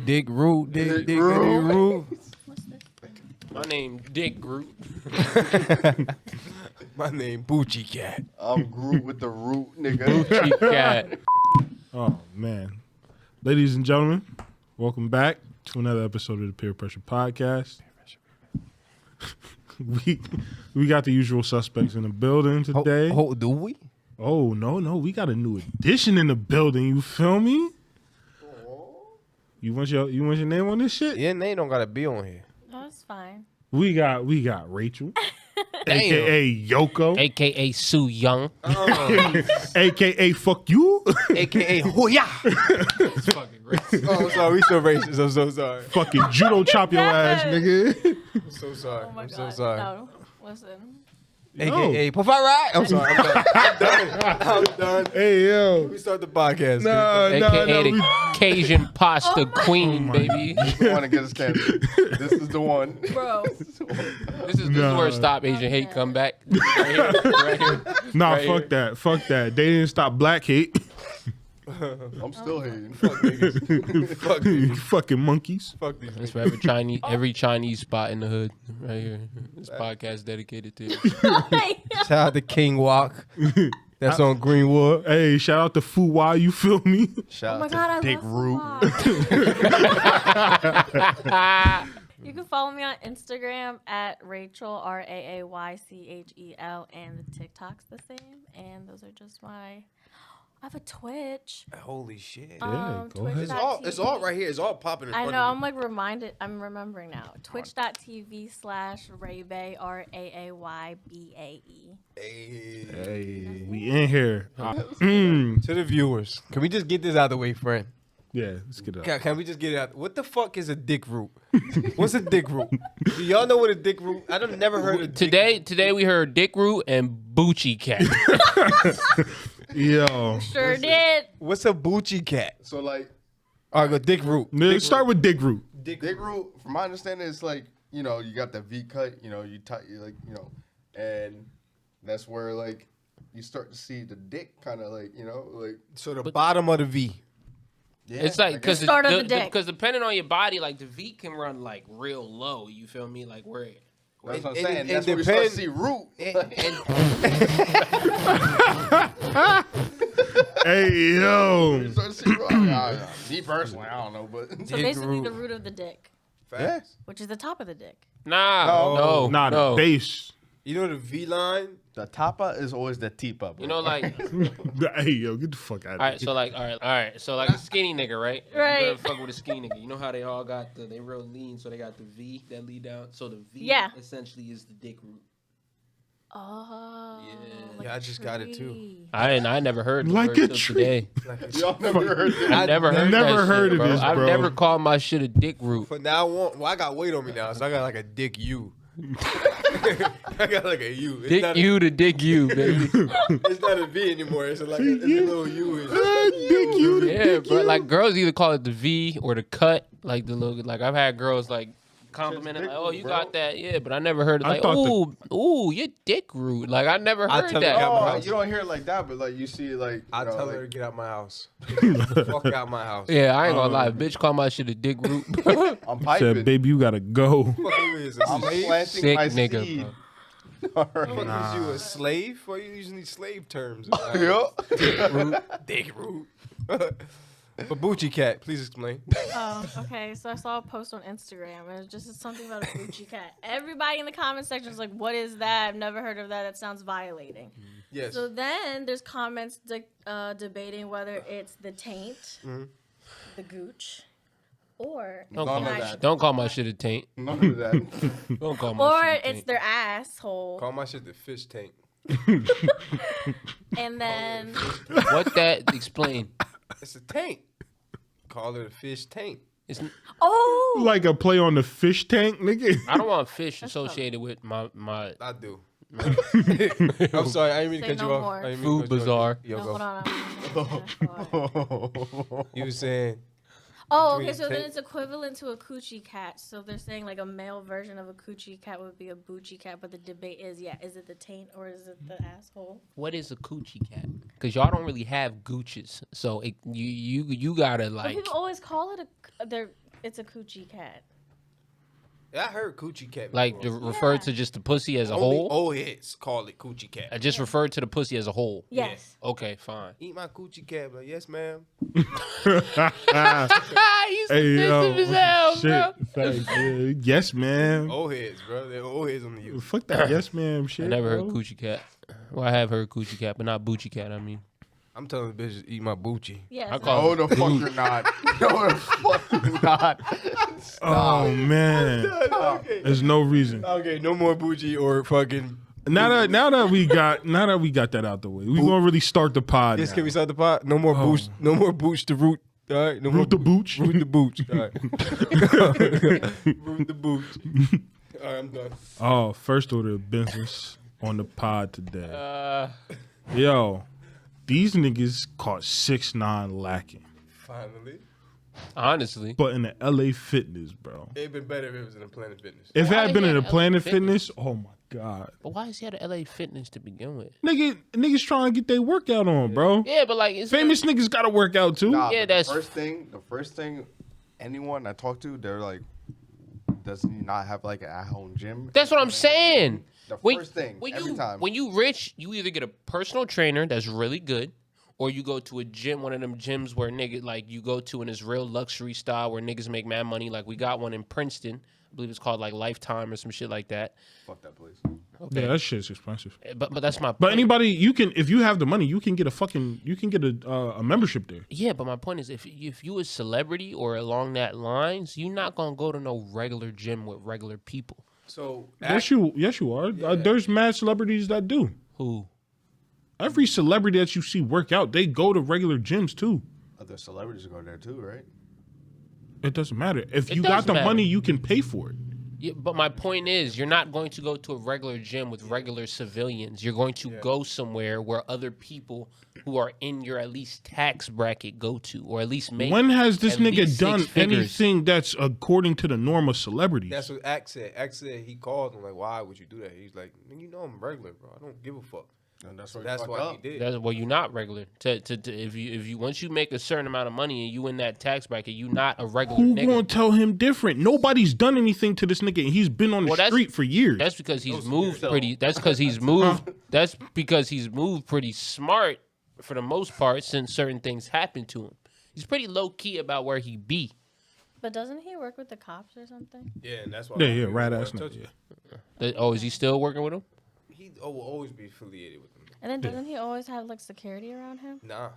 Dick Root. Dick Root. What's this? My name Dick Groot. My name Boochie Cat. I'm Groot with the root, nigga. Boochie Cat. Oh man, ladies and gentlemen, welcome back to another episode of the Peer Pressure Podcast. we got the usual suspects in the building today. Do we? Oh no, we got a new addition in the building. You feel me? You want your name on this shit? Your name don't gotta be on here. No, it's fine. We got Rachel, aka Yoko, AKA Sue Young. aka Fuck You, AKA Hooyah. It's fucking great. Oh, I'm sorry. We so racist. I'm so sorry. fucking judo chop your ass, nigga. I'm so sorry. Oh my I'm God. so sorry. No, listen. AKA Puff Right. I'm sorry. I'm done. Hey yo, We start the podcast. AKA the Cajun Pasta Queen, my baby. You want to get us canceled. This is the one. Bro. This is where Stop Asian Hate come back. Right here. nah, Right fuck that, fuck that. They didn't stop black hate. I'm still hating. Fuck niggas. Fuck You niggas. fucking monkeys. Fuck these That's niggas. for every Chinese spot in the hood, right here. This podcast dedicated to it. Shout out to King Walk. That's on Greenwood. Hey, shout out to Fuwa, you feel me? Oh Shout my out God, I to Dick love Root. Fuwa. You can follow me on Instagram at Rachel RAAYCHEL, and the TikTok's the same. And those are just my. I have a Twitch. Holy shit. Yeah, go ahead. It's all right here. It's all popping in I front know. of I'm like reminded. I'm remembering now. Twitch.tv/Raybae RAAYBAE. you. Hey. Hey, we in here. To the viewers, can we just get this out of the way, friend? Yeah, let's get up. Can we just get it out? What the fuck is a dick root? What's a dick root? Do y'all know what a dick root? I don't never heard of Today we heard Dick Root and Boochie Cat. Yo, Sure did. What's a Boochie Cat? So, like, All right, go Dick root. let's start with Dick Root. Dick Root, from my understanding, it's like, you know, you got the V cut, you know, you like, you know, and that's where, like, you start to see the dick kind of, like, you know, like. So the bottom of the V. Yeah, It's like because Start of the dick. because depending on your body, like the V can run like real low. You feel me? Like where? That's what I'm It- saying. it That's where you start to depends- see root. Hey yo, You start to see root. Me personally, I don't know, but. So basically, the root of the dick, Yeah. which is the top of the dick. No. nah, the base. You know the V line? The tapa is always the teepa, bro. You know, like Hey yo, get the fuck out of all here. right. So like all right. So like a skinny nigga, right? Right. You better fuck with a skinny nigga. You know how they all got they real lean, so they got the V that lead down. So the V Yeah. essentially is the dick root. Oh. Yeah. like Yeah, I a just got it, too. tree. I never heard the Like word a till tree. today. Y'all never heard that. I never heard never that heard shit, of this, I've bro. never called my shit a dick root. From now on, well, I got weight on me now, so I got like a dick U. I got like a U. It's Dick not you to dick you, baby. It's not a V anymore. It's like it's a little U. Dick you, Yeah, dick bro. you. Like girls either call it the V or the cut, like the little. Like I've had girls like complimenting, like, "Oh, you got that?" Yeah, but I never heard it I like, thought "Ooh, your dick root." Like I never heard tell that. her, Oh, house. you don't hear it like that, but like you see, like I you know, tell like, her to get out my house. Fuck out my house. Yeah, I ain't gonna lie. Bitch, call my shit a dick root. I'm Said, piping. baby, you gotta go. Fuck you is a I'm slave? planting Sick my nigga, seed. bro. All right. Fuck is you a slave? Why you using these slave terms? Yup. Dick root. But Boochie Cat, please explain. Oh, okay. So I saw a post on Instagram, and it just something about a Gucci cat. Everybody in the comment section is like, "What is that? I've never heard of that. That sounds violating." Yes. So then there's comments debating whether it's the taint, the gooch, or Don't None call, of that. don't call my shit a taint. None of that. Don't call my or shit a it's taint. their asshole. Call my shit the fish tank. And then What that explain? It's a tank. Call it a fish tank. It's, Like a play on the fish tank, nigga. I don't want fish associated with my I do. I'm sorry, I didn't mean to Say cut you no off. more. I didn't mean to Food cut you bazaar. off. Yo, no, go. hold on. You was saying Oh, Between okay. So then taint- it's equivalent to a coochie cat. So they're saying like a male version of a coochie cat would be a boochie cat, but the debate is, is it the taint or is it the asshole? What is a coochie cat? Because y'all don't really have gooches, so you gotta But like. people always call it their It's a coochie cat. I heard coochie cat. Like before. refer to just the pussy as a Only whole? old heads call it coochie cat. I just referred to the pussy as a whole. Yes. Okay, fine. Eat my coochie cat. Like, yes, ma'am. He's Hey, yo, defensive as hell, shit. bro. Facts, yeah. Yes, man. Old heads, bro. They're old heads on the use. Fuck that yes, ma'am shit. I never heard bro. coochie cat. Well, I have heard coochie cat, but not boochie cat. I mean, I'm telling the bitches eat my boochie. Yes. I call No, the fuck you're not. No, the fuck you're not. Oh man, Okay. there's no reason. Okay, no more boochie or fucking. Now that we got that out the way, we gonna really start the pod. Yes, now. can we start the pot? No more booch. No more booch to root. All right. No more Root the booch. Root the booch. All right. Root the booch. All right, I'm done. Oh, first order of business on the pod today. uh, Yo, these niggas caught 6ix9ine lacking, Finally, honestly, but in the LA Fitness, bro. it'd been better if it was in a Planet Fitness. If it Why had been he in at a LA Planet Fitness? Fitness, oh my god, but why is he at LA Fitness to begin with? niggas trying to get their workout on, bro. Yeah, but like, it's Famous niggas got to work out too. Nah, Yeah, but that's- the first thing anyone I talk to, they're like, does he not have like an at-home gym? That's what I'm saying. The When- first thing, when every you time. when you rich, you either get a personal trainer that's really good, or you go to a gym, one of them gyms where niggas like you go to in this real luxury style where niggas make mad money. Like we got one in Princeton, I believe it's called like Lifetime or some shit like that. Fuck that place. Okay, Yeah, that shit's expensive. but that's my. But point. anybody, you can, if you have the money, you can get a membership there. Yeah, but my point is, if you a celebrity or along that lines, you're not gonna go to no regular gym with regular people. So Yes, you are. There's mad celebrities that do. Who? Every celebrity that you see work out, they go to regular gyms too. Other celebrities go there too, right? It doesn't matter. If It you does got the matter. money, you can pay for it. Yeah, but my point is, you're not going to go to a regular gym with regular civilians. You're going to go somewhere where other people who are in your at least tax bracket go to, or at least make. When has this at nigga least done 6 figures. anything that's according to the norm of celebrities? that's what Axe said. Axe said he called him like, "Why would you do that?" He's like, "Man, you know I'm regular, bro. I don't give a fuck." And that's So what that's why he did. That's well, you're not regular. If you once you make a certain amount of money and you in that tax bracket, you're not a regular Who nigga. gonna tell him different? Nobody's done anything to this nigga, and he's been on the Well, that's- street for years. That's because he's moved pretty. That's because he's moved. That's because he's moved pretty smart for the most part since certain things happened to him. He's pretty low key about where he be. But doesn't he work with the cops or something? Yeah, and that's why. Yeah, I rat don't ass touch nigga. it. Yeah. Oh, is he still working with him? He will always be affiliated with them. And then doesn't he always have like security around him Nah,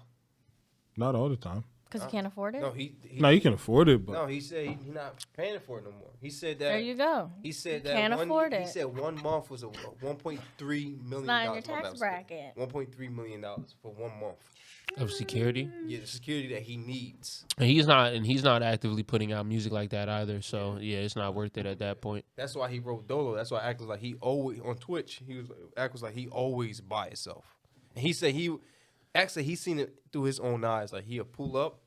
Not all the time. because he can't afford it? no, he No, you can afford it, but no, he said he not paying for it no more. He said that. There you go. He said You that can't one, afford He it. said 1 month was a 1.3 million. It's not in your tax bracket. 1.3 million dollars for 1 month. Of security, Yeah, the security that he needs. and he's not actively putting out music like that either. So yeah, it's not worth it at that point. That's why he wrote Dolo. That's why Act was like he always on Twitch. Act was like he always by himself. And he said he seen it through his own eyes. Like he'll pull up,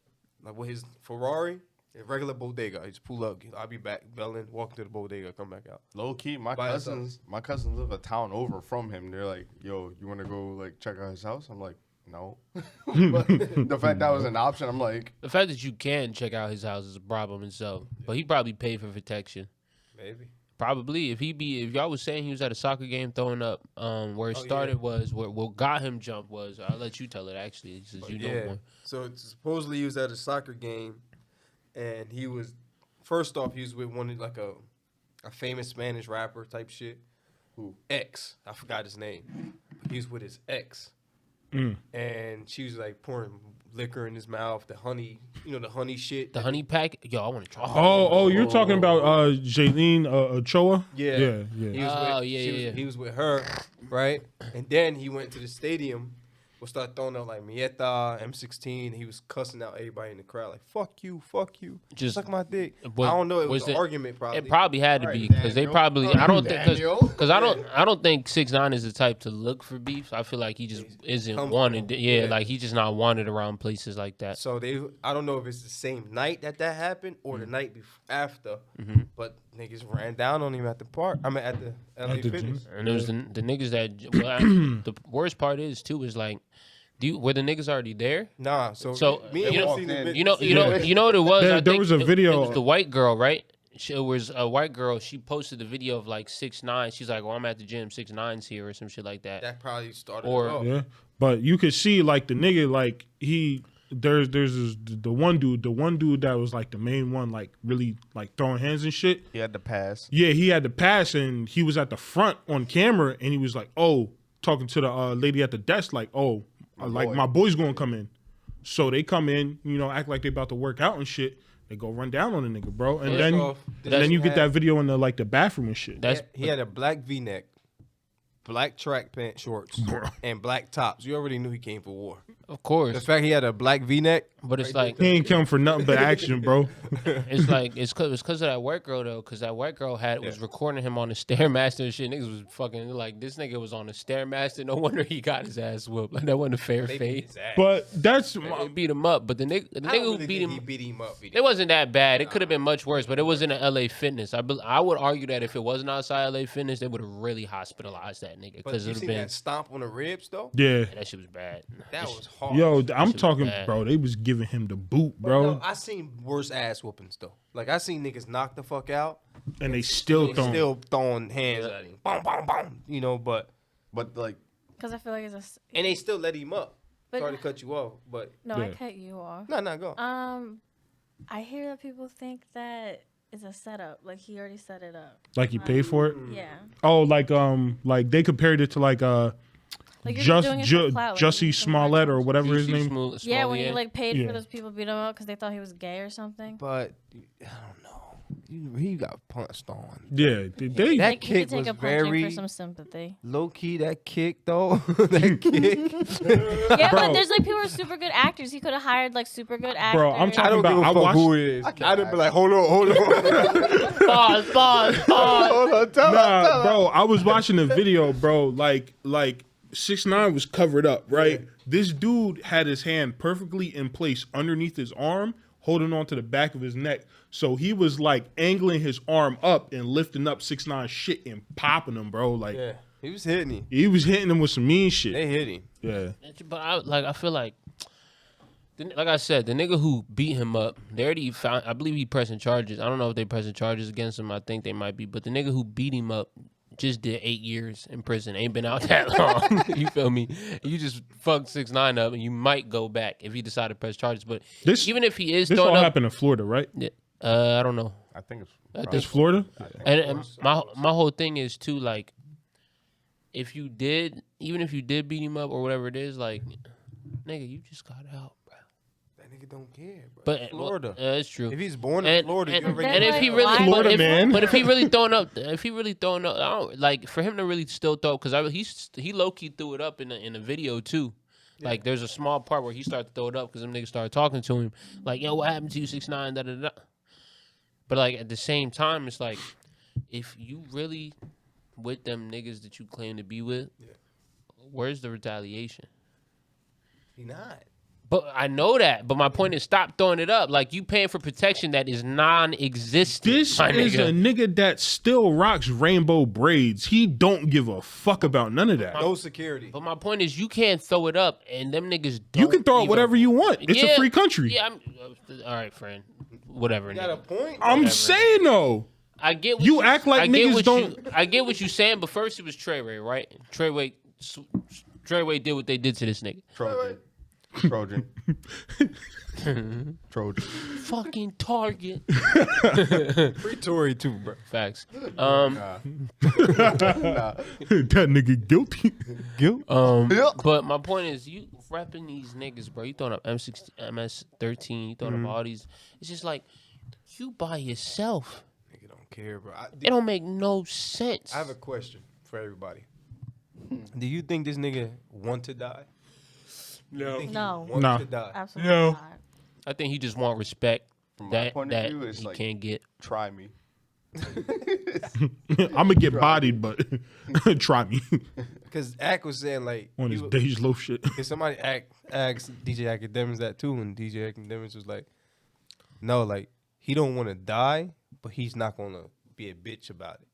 like with his Ferrari, a regular bodega. He just pull up. I'll be back, belling, walk to the bodega, come back out. Low key, my By cousins live a town over from him. They're like, "Yo, you want to go like check out his house?" I'm like, "No." But the fact that was an option, I'm like, The fact that you can check out his house is a problem itself. But he probably paid for protection. Maybe. Probably if y'all was saying he was at a soccer game throwing up, where it started was where what got him jumped was. I'll let you tell it actually, since you know more. So supposedly he was at a soccer game, and he was first off he was with one of like a famous Spanish rapper type shit. Who X? I forgot his name. He was with his ex, and she was like pouring liquor in his mouth, the honey, the honey shit. The honey pack, yo, I want to try. oh, you're talking about Jaylene Ochoa? Yeah. yeah. He was Oh, with, yeah. He was with her, right? And then he went to the stadium, would start throwing out like Mieta, M16. He was cussing out everybody in the crowd, like "fuck you, Just- suck my dick." was- I don't know. It was was an it- argument, probably. It probably had to be Right, because they Daniel. probably. I don't think Daniel. because I don't think 6ix9ine is the type to look for beef. I feel like he just isn't comfortable. wanted. Yeah, Yeah. like he's just not wanted around places like that. So I don't know if it's the same night that happened or Mm-hmm. the night after, but niggas ran down on him at the park. I mean, at the LA At the Fitness. gym. And it was the niggas that. Well, the worst part is too is like Were the niggas already there? Nah, so You and know- him seen the vid- You know what it was. There I think was a it video- was the white girl, right? It was a white girl. She posted the video of like 6ix9ine. She's like, "Well, I'm at the gym. 6ix9ine's here or some shit like that." that probably started. Or- it off. Yeah, but you could see like the nigga like there's the one dude that was like the main one like really like throwing hands and shit. He had to pass. Yeah, he had to pass and he was at the front on camera and he was like, oh, talking to the lady at the desk like, oh, my boy's gonna come in. So they come in, act like they about to work out and shit. They go run down on the nigga, bro, and then you get that video in the bathroom and shit. He had a black V-neck, black track pant shorts, and black tops. You already knew he came for war. Of course, The fact he had a black V-neck, but it's like He ain't come for nothing but action, bro. it's like it's cause of that white girl though, cause that white girl was recording him on the stairmaster and shit. Niggas was fucking like this nigga was on the stairmaster. No wonder he got his ass whooped. Like that wasn't a fair they beat fade. his ass. But that's They beat him up, but the nigga I don't who really beat think him. he beat him up. It wasn't that bad. It could have been much worse, but it was in an LA Fitness. I would argue that if it wasn't outside LA Fitness, they would have really hospitalized that nigga But because it you would have seen been. that stomp on the ribs though? yeah. That shit was bad. That was hard. Yo, I'm was talking, bad. bro. They was giving him the boot, But bro, no, I seen worse ass whoopings though. Like I seen niggas knock the fuck out, and they still they throwing. still throwing hands at him, boom, boom, boom. But like, Because I feel like it's and they still let him up. But- Sorry to cut you off, but no, I Yeah. cut you off. no, go. I hear that people think that it's a setup. Like he already set it up. Like he paid for it. Yeah. Oh, like they compared it to like Like you're just doing it for clout, like, you Jussie need some Smollett or eyeballs. whatever his name. Yeah, when you like paid Yeah. for those people to beat him up because they thought he was gay or something. But I don't know. He got punched on. Yeah, they That Like, you could kick take was a punching very for some sympathy. low key. That kick though, that kick. Yeah, Bro. but there's like people who are super good actors. He could have hired like super good actors. Bro, I'm I talking don't about. give a I fuck watched. who it is. I'd be like, hold on. Pause. hold on, tell Nah, bro, I was watching the video, bro. Like 6ix9ine was covered up, right? Yeah. This dude had his hand perfectly in place underneath his arm, holding on to the back of his neck. So he was like angling his arm up and lifting up 6ix9ine shit and popping him, bro. Like Yeah, he was hitting him. he was hitting him with some mean shit. They hit him. Yeah. But I feel like, like I said, the nigga who beat him up, they already found. I believe he pressing charges. I don't know if they pressing charges against him. I think they might be. But the nigga who beat him up just did 8 years in prison. Ain't been out that long. You feel me? You just fucked 6ix9ine up, and you might go back if he decide to press charges. But even if he is This throwing all up, happened in Florida, right? I don't know. I think it's It's Florida. And my whole thing is too, like, if you did, even if you did beat him up or whatever it is, like, nigga, you just got out, bro. That nigga don't care, bro. But Florida. it's true. If he's born in Florida, you already and if he like, really, why- Florida but if, man. but if he really throwing up, I don't like for him to really still throw because he low key threw it up in the video too. Like there's a small part where he started to throw it up because them niggas started talking to him like, yo, what happened to you, 6ix9ine, da da da. But like at the same time, it's like if you really with them niggas that you claim to be with, where's the retaliation? He not. But I know that. But my point is, stop throwing it up. Like you paying for protection that is non-existent. This my is nigga. a nigga that still rocks rainbow braids. He don't give a fuck about none of that. No security. But my point is, you can't throw it up, and them niggas. You don't can throw it even- whatever you want. It's a Yeah, free country. Yeah, all right, friend. Whatever. You got a Nigga. point. I'm whatever. saying though. I get what You act like I get niggas what don't- I get what you saying, but first it was Treyway, right? Treyway did what they did to this nigga. Trojan. Trojan. Fucking Target. Free Tory too, bro. Facts. Nah. That nigga guilty. But my point is, you repping these niggas, bro. You throwing up M16, MS13, you throwing up all these. It's just like you by yourself. Nigga don't care, bro. It don't make no sense. I have a question for everybody. Do you think this nigga want to die? No. No, Want Nah. to die? absolutely No. not. I think he just want respect From my that point of view, it's he like- can't get. Try me. I'm gonna get bodied, but try me Because Ack was saying like, on this Dej Loaf shit. if somebody asked DJ Academics that too, and DJ Academics was like, no, like he don't want to die, but he's not gonna be a bitch about it.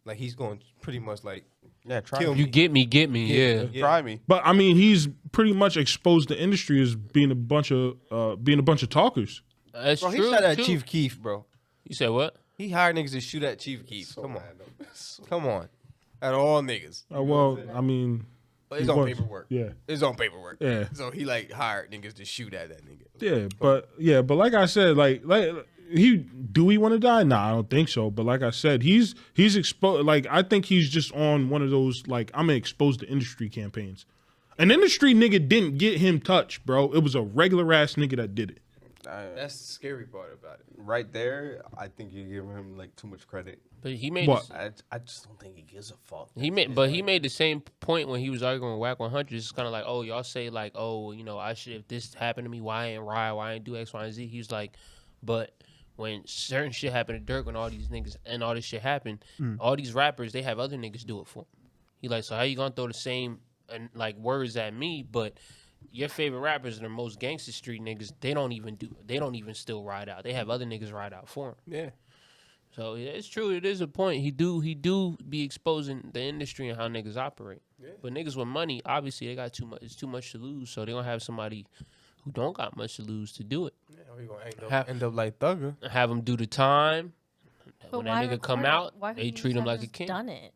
Like he's going to pretty much like Yeah, try kill me. You get me, yeah. Try me. But I mean, he's pretty much exposed the industry as being a bunch of talkers. That's Bro, he true. shot at too. Chief Keef, bro. You said what? He hired niggas to shoot at Chief Keef. So Come on, random. So come on, at all niggas. Well, I mean, But it's he on was. paperwork. Yeah. It's on paperwork. Yeah. So he like hired niggas to shoot at that nigga. but like I said, like do he want to die? Nah, I don't think so. But like I said, he's exposed. Like I think he's just on one of those like I'm gonna expose the industry campaigns. An industry nigga didn't get him touched, bro. It was a regular ass nigga that did it. That's the scary part about it. right there, I think you give him like too much credit. But he made What? I just don't think he gives a fuck. he made the same point when he was arguing with Whack 100. It's kind of like, oh, y'all say like, oh, you know, I should if this happened to me, why ain't Rye, why ain't do X, Y, and Z? He was like, but when certain shit happened to Dirk, when all these niggas and all this shit happened, all these rappers they have other niggas do it for 'em. He like, so how you gonna throw the same and like words at me, but your favorite rappers and the most gangster street niggas, they don't even still ride out. They have other niggas ride out for them. Yeah. So yeah, it's true. It is a point. He do be exposing the industry and how niggas operate. Yeah. But niggas with money, obviously they got too much. It's too much to lose. So they gonna have somebody who don't got much to lose to do it. Yeah, we gonna end up like Thugger. Have them do the time. But When why that nigga come record it? out, Why they couldn't you treat just him have like a just king. Done it.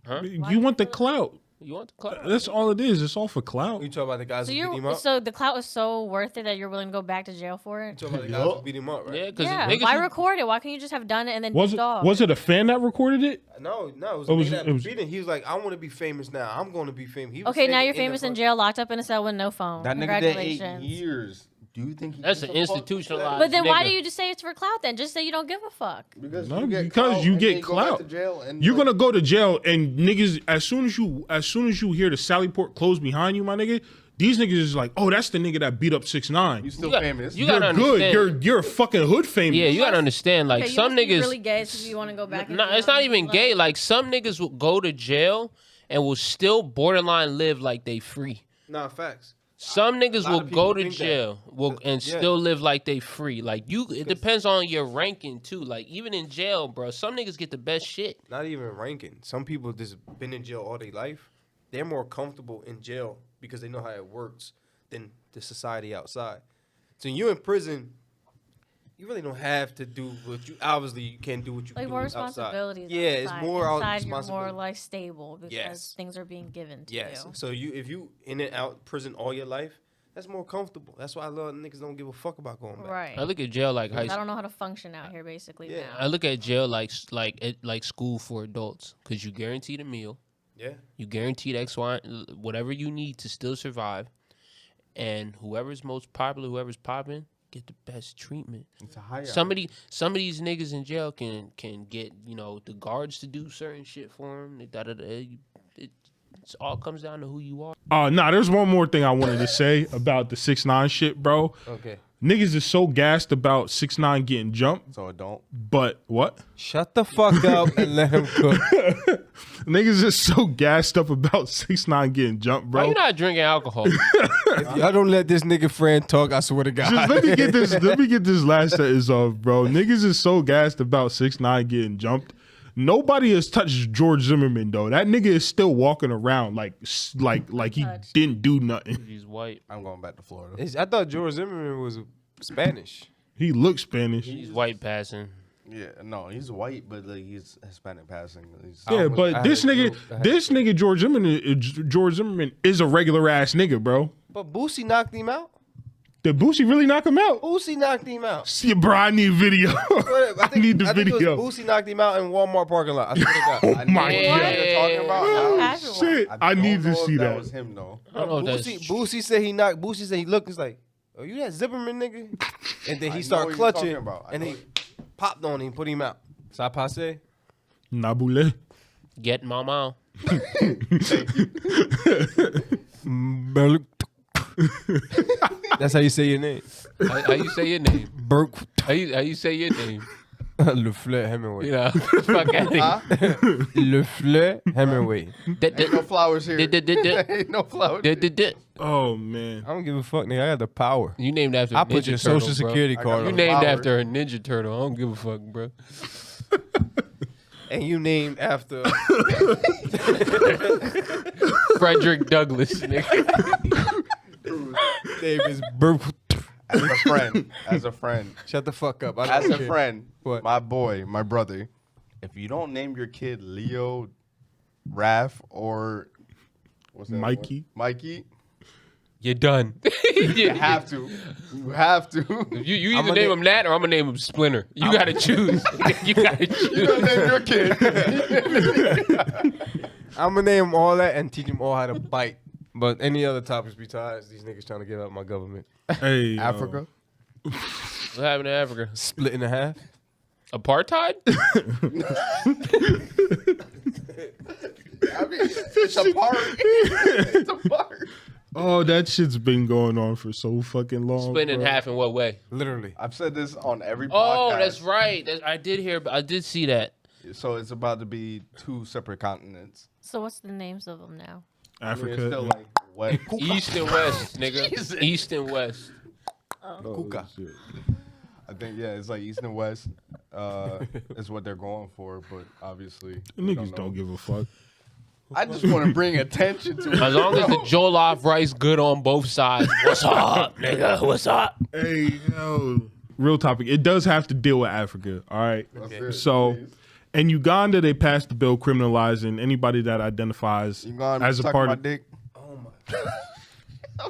Huh? You want the clout. You want the clout? That's all it is. It's all for clout. You talk about the guys So who beat him you're up. so the clout was so worth it that you're willing to go back to jail for You it. talk about the guys who beat him up, right? Yeah, because Yeah. niggas. Why who- record it? Why can't you just have done it and then Was dipped it off? was it a fan that recorded it? No, it was It a was- nigga that it was- beat him. He was like, I want to be famous now. I'm going to be famous. He was Okay, saying now it you're in the famous in front- jail, locked up in a cell with no phone. That nigga did 8 Congratulations. years. Do you think he That's gives an a fuck? institutionalized. But then why nigga. do you just say it's for clout then? Just say you don't give a fuck. Because No, you get because clout you and get then go back clout. to jail and You're like, gonna go to jail and niggas as soon as you hear the Sallyport close behind you, my nigga, these niggas is like, oh, that's the nigga that beat up 6ix9ine. you still You got- famous. you You're gotta good. understand. You're fucking hood famous. Yeah, you gotta understand. Like Okay, you some must be niggas. really gay if you want to go back. No, it's not even gay. Like some niggas will go to jail and will still borderline live like they free. Nah, facts. Some niggas lot will of people go to think that. jail and Yeah. still live like they free. Like it depends on your ranking too. Like even in jail, bro, some niggas get the best shit. Not even ranking. Some people just been in jail all their life. They're more comfortable in jail because they know how it works than the society outside. So when you're in prison, you really don't have to do what you obviously you can't do what you like do more outside. responsibilities. Yeah, it's outside. more out Inside, you're responsibility. more like stable because Yes. things are being given to Yes. you. So if you in and out prison all your life, that's more comfortable. That's why a lot of niggas don't give a fuck about going back. Right. I look at jail like high I school. don't know how to function out here, basically. Yeah. Now. I look at jail like school for adults because you guaranteed a meal, Yeah. you guaranteed X, Y, whatever you need to still survive, and whoever's most popular, whoever's popping, get the best treatment. It's a high Some of these niggas in jail can get the guards to do certain shit for them. It all comes down to who you are. Nah, there's one more thing I wanted to say about the 6ix9ine shit, bro. Okay. Niggas is so gassed about 6ix9ine getting jumped, So it don't. but what? Shut the fuck up and let him cook. Niggas is so gassed up about 6ix9ine getting jumped, Why bro. you not drinking alcohol? If y'all don't let this nigga friend talk, I swear to God. Just let me get this last sentence off, bro. Niggas is so gassed about 6ix9ine getting jumped. Nobody has touched George Zimmerman though. That nigga is still walking around like he didn't do nothing. He's white. I'm going back to Florida. I thought George Zimmerman was Spanish. He looks Spanish. He's white passing. Yeah, no, he's white, but like he's Hispanic passing. He's, Yeah, almost- but I this had a nigga, clue. this nigga George Zimmerman is a regular ass nigga, bro. But Boosie knocked him out. Did Boosie really knock him out? Boosie knocked him out. See, bro, I need video. I need the I think video. it was Boosie knocked him out in Walmart parking lot. I swear to God. Oh my I know god. what you're talking about. Oh, Casual. shit, I don't need to know see if that. was him though. I don't know if Boosie, that's Boosie said he knocked. Boosie said he looked. He's like, "Oh, you that Zimmerman nigga?" And then I he know started what you're clutching, talking about. I and know he popped on him, put him out. Ça passe? Nabule. get mama. That's how you say your name. How you say your name? Burke How you say your name? Le Fleur Hemingway. You know, fuck out of here. Le Fleur Hemingway. Ain't no flowers here. Ain't no flowers. Oh man. I don't give a fuck, nigga. I got the power. You named after I a put Ninja your Turtle, social bro. security I got card You on. the named power. after a Ninja Turtle. I don't give a fuck, bro. and you named after Frederick Douglass, nigga. name is Bur- As a friend. Shut the fuck up. As a friend, What? my boy, my brother, if you don't name your kid Leo, Raph, or what's that Mikey. one? Mikey, You're done. you have to. You have to. You I'm either gonna name na- him that or I'm gonna name him Splinter. You gotta choose. You gotta You don't choose. name your kid. I'm gonna name them all that and teach them all how to bite. But any other topics besides these niggas trying to give up my government? Hey, Africa. What happened to Africa? Split in half. Apartheid? I mean, it's a part. It's a part. Oh, that shit's been going on for so fucking long. Split in bro. half in what way? Literally. I've said this on every podcast. Oh, that's right. I did hear. I did see that. So it's about to be 2 separate continents. So what's the names of them now? I mean, it's Africa. still like what? East and West, nigga. East and West. Kuka. shit. I think it's like East and West is what they're going for, but obviously The we niggas know. don't give a fuck. I just want to bring attention to it. As long as the jollof rice good on both sides. What's up, nigga? What's up? Hey, yo. Real topic. It does have to deal with Africa, all right? That's it, So, please. in Uganda, they passed the bill criminalizing anybody that identifies You gonna as a suck part my of. dick? Oh my.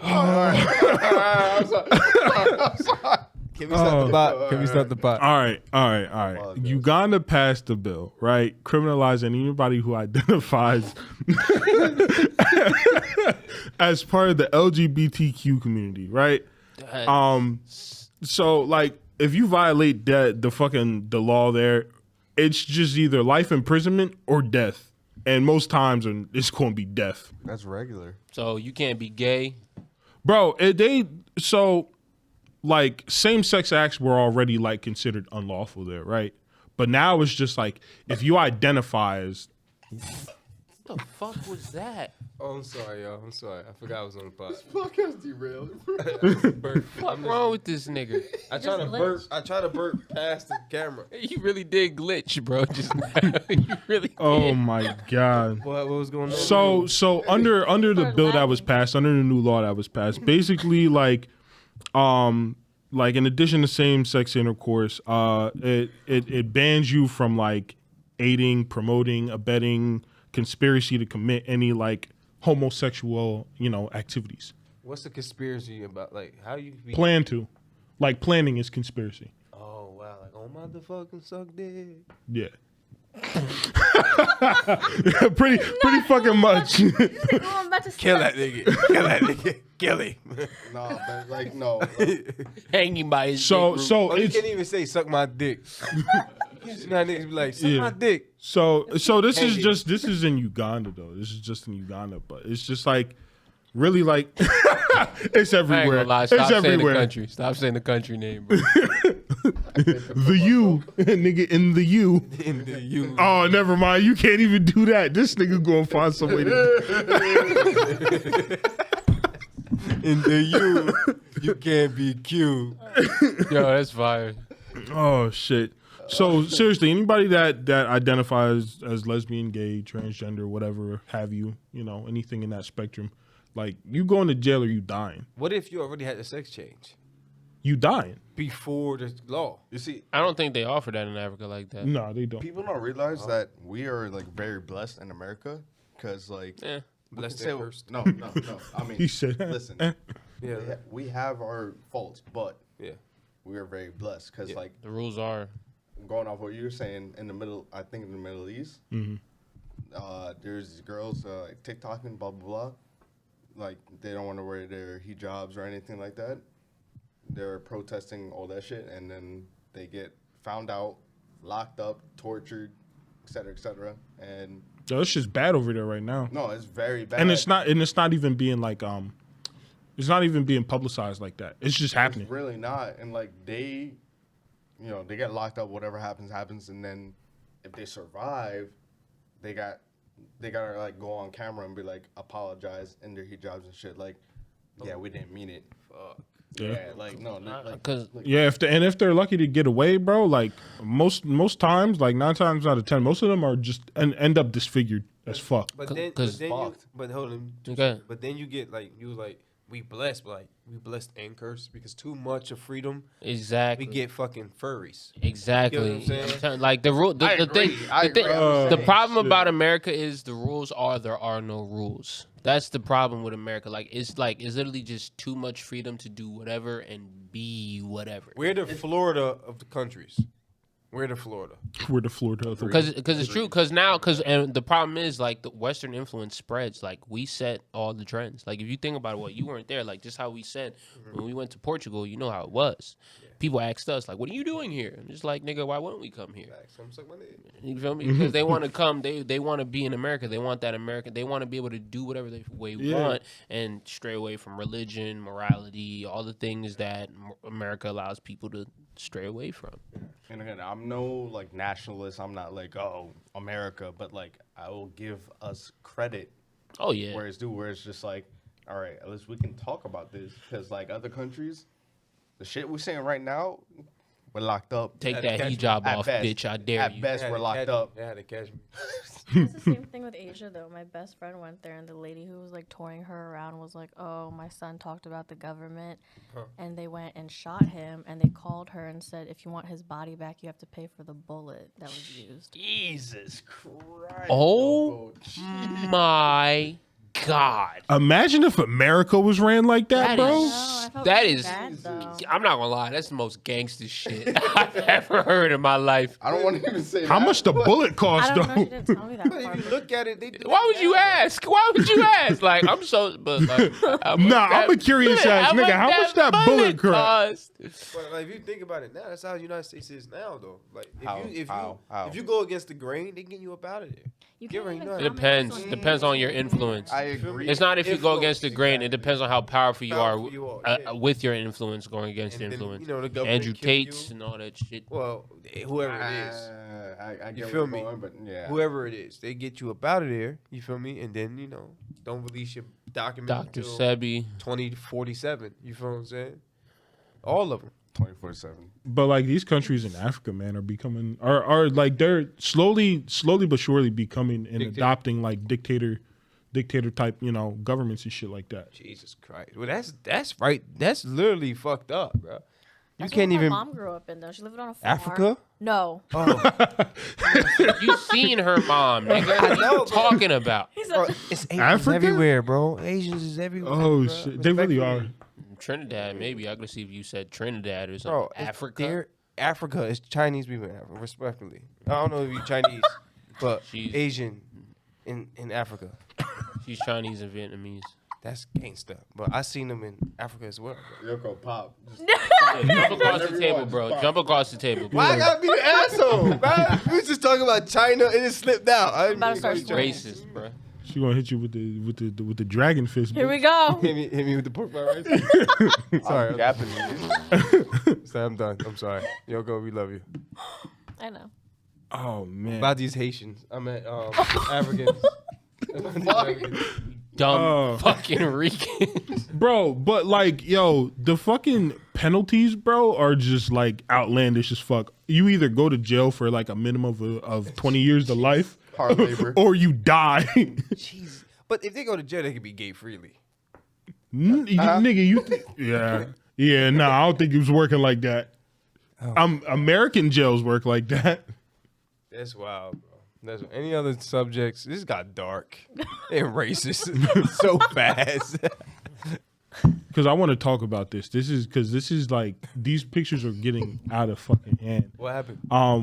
I'm sorry. Can we stop the bot? Can we stop the bot? All right. Apologize. Uganda passed the bill, right? Criminalizing anybody who identifies as part of the LGBTQ community, right? So like, if you violate the law there, it's just either life imprisonment or death, and most times it's going to be death, That's regular. So you can't be gay. bro. Like same-sex acts were already like considered unlawful there, right? But now it's just like if you identify as What the fuck was that? Oh, I'm sorry, y'all. I'm sorry. I forgot I was on the pod. Podcast derailed. Burp. What's wrong with this nigga? I try to Just burp. I try to burp past the camera. You really did glitch, bro. Just you really. oh did. my god. What was going on? So under the Start bill that was laughing. passed, under the new law that was passed, basically like in addition to same-sex intercourse, it bans you from like aiding, promoting, abetting, conspiracy to commit any like homosexual, activities. What's the conspiracy about? Like, how you be? Planning is conspiracy. Oh wow! Like, oh motherfucking suck dick. Yeah. pretty fucking much. Oh, I'm about to Kill start- that nigga. Kill that nigga. Kill him. No, but like no. Hanging by his So dick. so Oh, you it's can't even say suck my dick. You see how niggas be like, suck Yeah. my dick. So this is Hanging. just this is in Uganda though. This is just in Uganda, but it's just like really like it's I ain't everywhere. gonna lie. It's Stop saying the everywhere. country. Stop saying the country name, bro. The U, nigga, in the U. In the you. Oh, never mind. You can't even do that. This nigga gonna find some way to. In the you can't be cute. Yo, that's fire. Oh shit. So seriously, anybody that identifies as lesbian, gay, transgender, whatever have you, anything in that spectrum, like you going to jail or you dying. What if you already had the sex change You dying. before the law? You see, I don't think they offer that in Africa like that. No, they don't. people don't realize that we are like very blessed in America because like Yeah. we Blessed can and say- cursed. No. I mean, He said, listen, Yeah. we have our faults, but Yeah. we are very blessed because like The rules are. going off what you were saying in the middle, I think in the Middle East, there's these girls like TikToking, blah blah blah. Like they don't want to wear their hijabs or anything like that. They're protesting all that shit, and then they get found out, locked up, tortured, etc. And Yo, it's just bad over there right now. no, it's very bad. And it's not even being like it's not even being publicized like that. It's just happening. It's really not. And like they get locked up. Whatever happens, and then if they survive, they gotta like go on camera and be like apologize in their hijabs and shit. Like, yeah, we didn't mean it. Fuck. Yeah, like no, like Because Yeah, if they're lucky to get away, bro, like most times, like 9 times out of 10, most of them are just and end up disfigured as fuck. But Cause- then you, Fucked. but hold on. Okay. But then you get like you like we blessed, but, like we blessed and cursed because too much of freedom, exactly. we get fucking furries. Exactly. You know what I'm saying? I'm telling- like the rule, I the agree. thing, I the, thing agree. the Oh, problem shit. about America is the rules are there are no rules. That's the problem with America. Like it's literally just too much freedom to do whatever and be whatever. We're the Florida of the countries. We're the Florida. We're the Florida. Because it's true. Because and the problem is like the Western influence spreads. Like we set all the trends. Like if you think about it, well, you weren't there. Like just how we said when we went to Portugal, you know how it was. People asked us like, "What are you doing here?" And just like, "Nigga, why wouldn't we come here?" I'm suck my dick. You feel me? Because they want to come. They want to be in America. They want that American. They want to be able to do whatever they want and stray away from religion, morality, all the things that America allows people to stray away from. And again, I'm no like nationalist. I'm not like America, but like I will give us credit Oh yeah. where it's due. Where it's just like, all right, at least we can talk about this because like other countries, the shit we're saying right now, we're locked up. Take Had that to catch hijab At off, best. bitch. I dare At you. best, we're locked up. They had to catch me. It's the same thing with Asia, though. My best friend went there, and the lady who was like touring her around was like, "Oh, my son talked about the government," and they went and shot him. And they called her and said, "If you want his body back, you have to pay for the bullet that was used." Jesus Christ. Oh my God. Imagine if America was ran like that, That bro. is- No, I felt That really is- bad, though. I'm not gonna lie, that's the most gangster shit I've ever heard in my life. I don't want to even say How that, much the but- bullet I cost, don't know. She though? didn't tell me that But part. if you look at it, they do Why that would you now. ask? Why would you ask? Like, I'm so, but like, Nah, I'm a curious ass nigga. How much that bullet cost? But like, if you think about it now, that's how the United States is now, though. Like, How? if you go against the grain, they get you up out of there. You Give her can't even enough. It comment depends. on Depends on your anything. influence. I agree. It's not if you go against the Influence, grain. It exactly. depends on how powerful you Powerful are, you are, yeah. with your influence going against And then, influence. you know, the government Andrew kill you. Tate's and all that shit. Well, whoever it is, I You get feel where me? you're going, but yeah. whoever it is, they get you up out of there. You feel me? And then don't release your document Dr. until Sebi. 2047. You feel what I'm saying? All of them. 24/7. But like these countries in Africa, man, are becoming are like they're slowly but surely becoming and Dictator. adopting like dictator type, governments and shit like that. Jesus Christ. Well, that's right. That's literally fucked up, bro. You That's can't what even. my mom grew up in, though. She lived on a farm. Africa? No. You seen her mom, nigga. What are you talking about? He's Bro, a, it's Asians Africa? everywhere, bro. Asians is everywhere. Oh bro. shit, they really are. Respectfully. Trinidad, maybe. I could see if you said Trinidad or something. Bro, Africa. Africa is Chinese people in Africa, respectfully. I don't know if you Chinese, but She's- Asian in Africa. She's Chinese and Vietnamese. That's gangsta. But I seen them in Africa as well. Bro. Yoko pop. Just- Yeah, jump across the Everyone, table, bro. fuck. Jump across the table. Why I gotta be the asshole, bro? We was just talking about China and it slipped out. I didn't about to mean start to go sweating. Racist, bro. She gonna hit you with the dragon fist. here bitch. we go. hit me with the pork fried rice. Sorry, I'm gapping you. sorry, I'm done. I'm sorry. Yoko, we love you. I know. Oh man. About these Haitians, I meant Africans. About these Africans. Dumb Oh. fucking Rican. Bro, but like, yo, the fucking penalties, bro, are just like outlandish as fuck. You either go to jail for like a minimum of 20 years to life, Hard labor. or you die. Jeez. But if they go to jail, they can be gay freely. Nigga, you yeah, nah, I don't think it was working like that. American jails work like that. That's wild, bro. That's any other subjects. This got dark and racist so fast. Because I want to talk about this. This is like these pictures are getting out of fucking hand. What happened?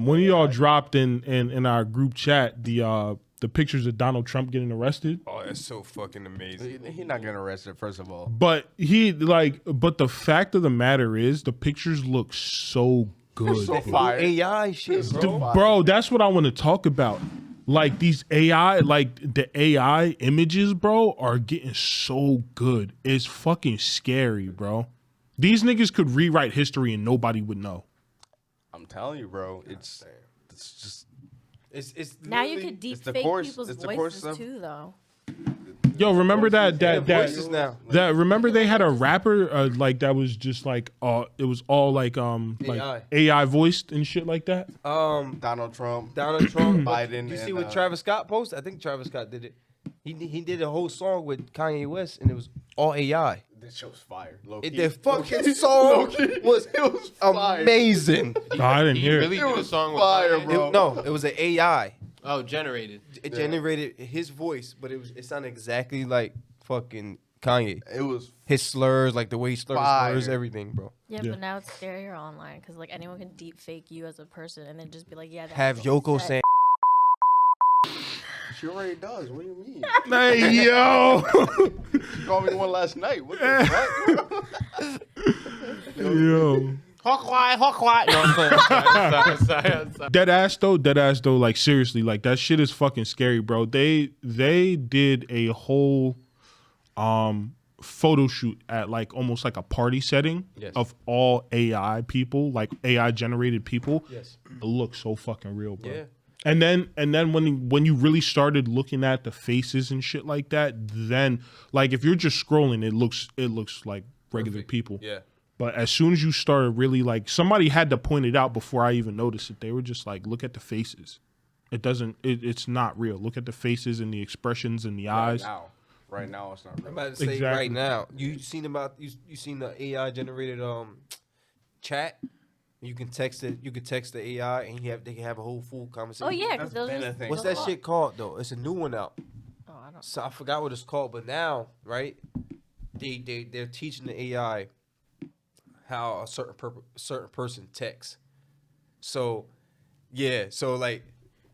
When y'all dropped in our group chat the pictures of Donald Trump getting arrested, Oh, that's so fucking amazing. He's not getting arrested, first of all. but the fact of the matter is the pictures look so good, So bro. fire. AI shit, bro. Bro, that's what I want to talk about. Like these AI, like the AI images, bro, are getting so good. It's fucking scary, bro. These niggas could rewrite history and nobody would know. I'm telling you, bro. It's just It's Now you literally- could deep it's the fake course- people's it's the course voices of- too, though. Yo, remember that voices now. remember they had a rapper like that was just like it was all like like AI voiced and shit like that. Donald Trump, Biden. You see and, what Travis Scott posted? I think Travis Scott did it. He did a whole song with Kanye West, and it was all AI. This show's fire. The fucking song was amazing. Oh, I didn't hear really it. did a song fire, with bro. No, it was an AI. Oh, generated. It generated his voice, but it sounded exactly like fucking Kanye. It was His slurs, like the way he Fire. slurs everything, bro. Yeah, Yeah. but now it's scarier online because like anyone can deep fake you as a person and then just be like, yeah. That's Have what he Yoko said. saying, she already does. What do you mean? Hey yo, She called me one last night. What the fuck? yo. Hawkeye. No, I'm sorry. Dead ass though. Like seriously, like that shit is fucking scary, bro. They did a whole photo shoot at like almost like a party setting of all AI people, like AI generated people. Yes. It looks so fucking real, bro. Yeah. And then when you really started looking at the faces and shit like that, then like if you're just scrolling, it looks like regular people. Yeah. But as soon as you started really like somebody had to point it out before I even noticed it. They were just like, look at the faces. It's not real. Look at the faces and the expressions and the eyes. Right now, it's not real. I'm about to say Exactly. right now. You seen the AI generated chat? You can text it. You can text the AI and they can have a whole full conversation. Oh yeah, because those been a are thing. What's that shit called though? It's a new one out. Oh, I don't. So I forgot what it's called, but now, right? They're teaching the AI how a certain person texts. So, yeah. So like,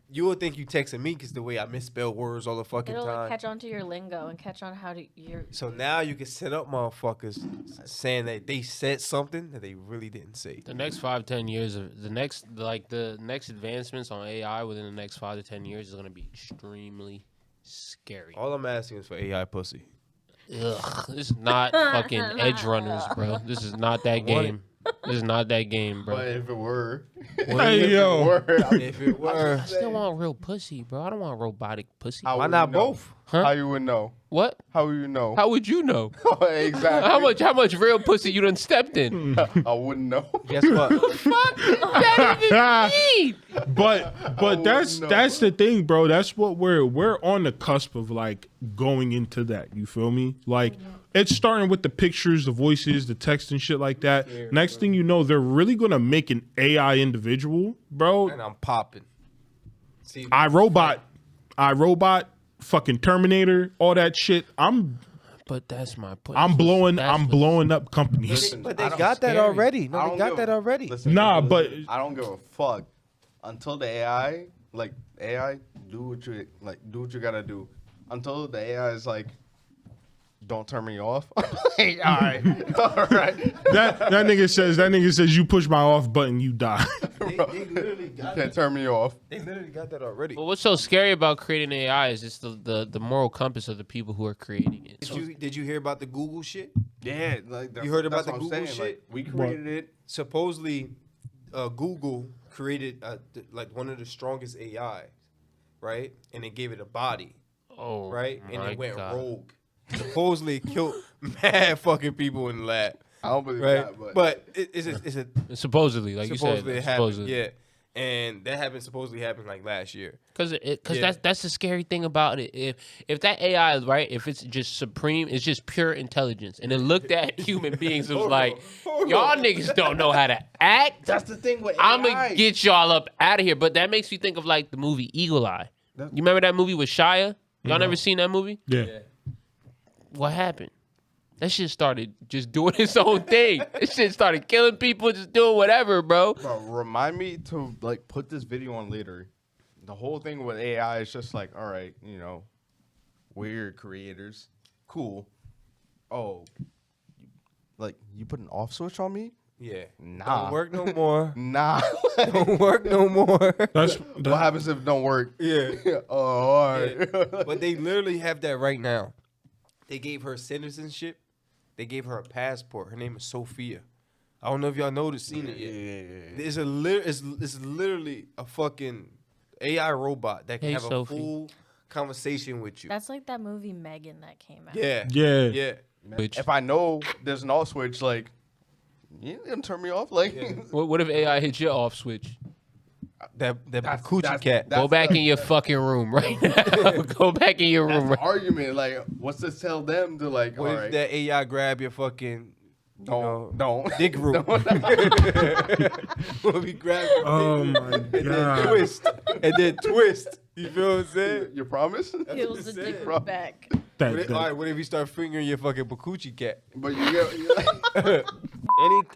you would think you texting me because the way I misspell words all the fucking It'll time. like, catch on to your lingo and catch on how to your. So now you can set up motherfuckers saying that they said something that they really didn't say. The next 5-10 years of the next advancements on AI within the next 5 to 10 years is gonna be extremely scary. All I'm asking is for AI pussy. Ugh, this is not fucking Edge Runners, bro. This is not that game. This is not that game, bro. But if it were, Hey yo, If it were, I still want real pussy, bro. I don't want robotic pussy. How why would not you know? both? Huh? How you would know? What? How would you know? How would you know? Exactly. How much real pussy you done stepped in? I wouldn't know. Guess what? Fuck that even mean? but that's the thing, bro. That's what we're on the cusp of like going into that. You feel me? Like it's starting with the pictures, the voices, the text and shit like that. Next thing you know, they're really gonna make an AI individual, bro. And I'm popping. See, iRobot, fucking Terminator, all that shit. But that's my point. I'm blowing up companies. Listen, but they I don't- got that scary. already. I No, they don't got give- that already. Listen, Nah, listen, but- I don't give a fuck until the AI, like AI, do what you gotta do. Until the AI is like, don't turn me off. Hey, all right. That nigga says you push my off button, you die. They literally You got can't that. turn me off. They literally got that already. But what's so scary about creating AI is just the moral compass of the people who are creating it. Did you hear about the Google shit? Yeah, like You heard about that's the what I'm Google saying, shit? Like, we created it. Supposedly, Google created like one of the strongest AI, right? And they gave it a body, Oh, right? And my it went God. rogue. Supposedly killed mad fucking people in the lab, I don't believe right? that, But it's a Supposedly, like supposedly you it said, happened, supposedly. yeah. And that supposedly happened like last year. Because Yeah. that's the scary thing about it. If that AI is right, if it's just supreme, it's just pure intelligence, and it looked at human beings and was like, y'all niggas don't know how to act. That's the thing with I'm AI. gonna get y'all up out of here. But that makes me think of like the movie Eagle Eye. You remember that movie with Shia? Y'all never seen that movie? Yeah. What happened? That shit started just doing its own thing. This shit started killing people, just doing whatever, bro. Bro, remind me to like put this video on later. The whole thing with AI is just like, all right, we're creators, cool. Oh, like you put an off switch on me? Yeah. Nah. Don't work no more. Nah. Don't work no more. That's What happens if it don't work? Yeah. Oh, all right. But they literally have that right now. They gave her citizenship. They gave her a passport. Her name is Sophia. I don't know if y'all noticed, seen it yet. It's literally a fucking AI robot that can Hey, have Sophie. a full conversation with you. That's like that movie Megan that came out. Yeah. Yeah. Yeah. Which, If I know there's an off switch, like, you gonna turn me off? Like, what if AI hits your off switch? That coochie cat. Go back in your fucking room right now. Go back in your That's room. the argument. Like, what's to tell them to like? What all if right, that AI grab your fucking don't dick root? What if he grab your Oh dick my root and then god. twist and then twist? You feel what I'm saying? You promise? Peels the what dick I'm root back. That, All right, what if you start fingering your fucking coochie cat? But you get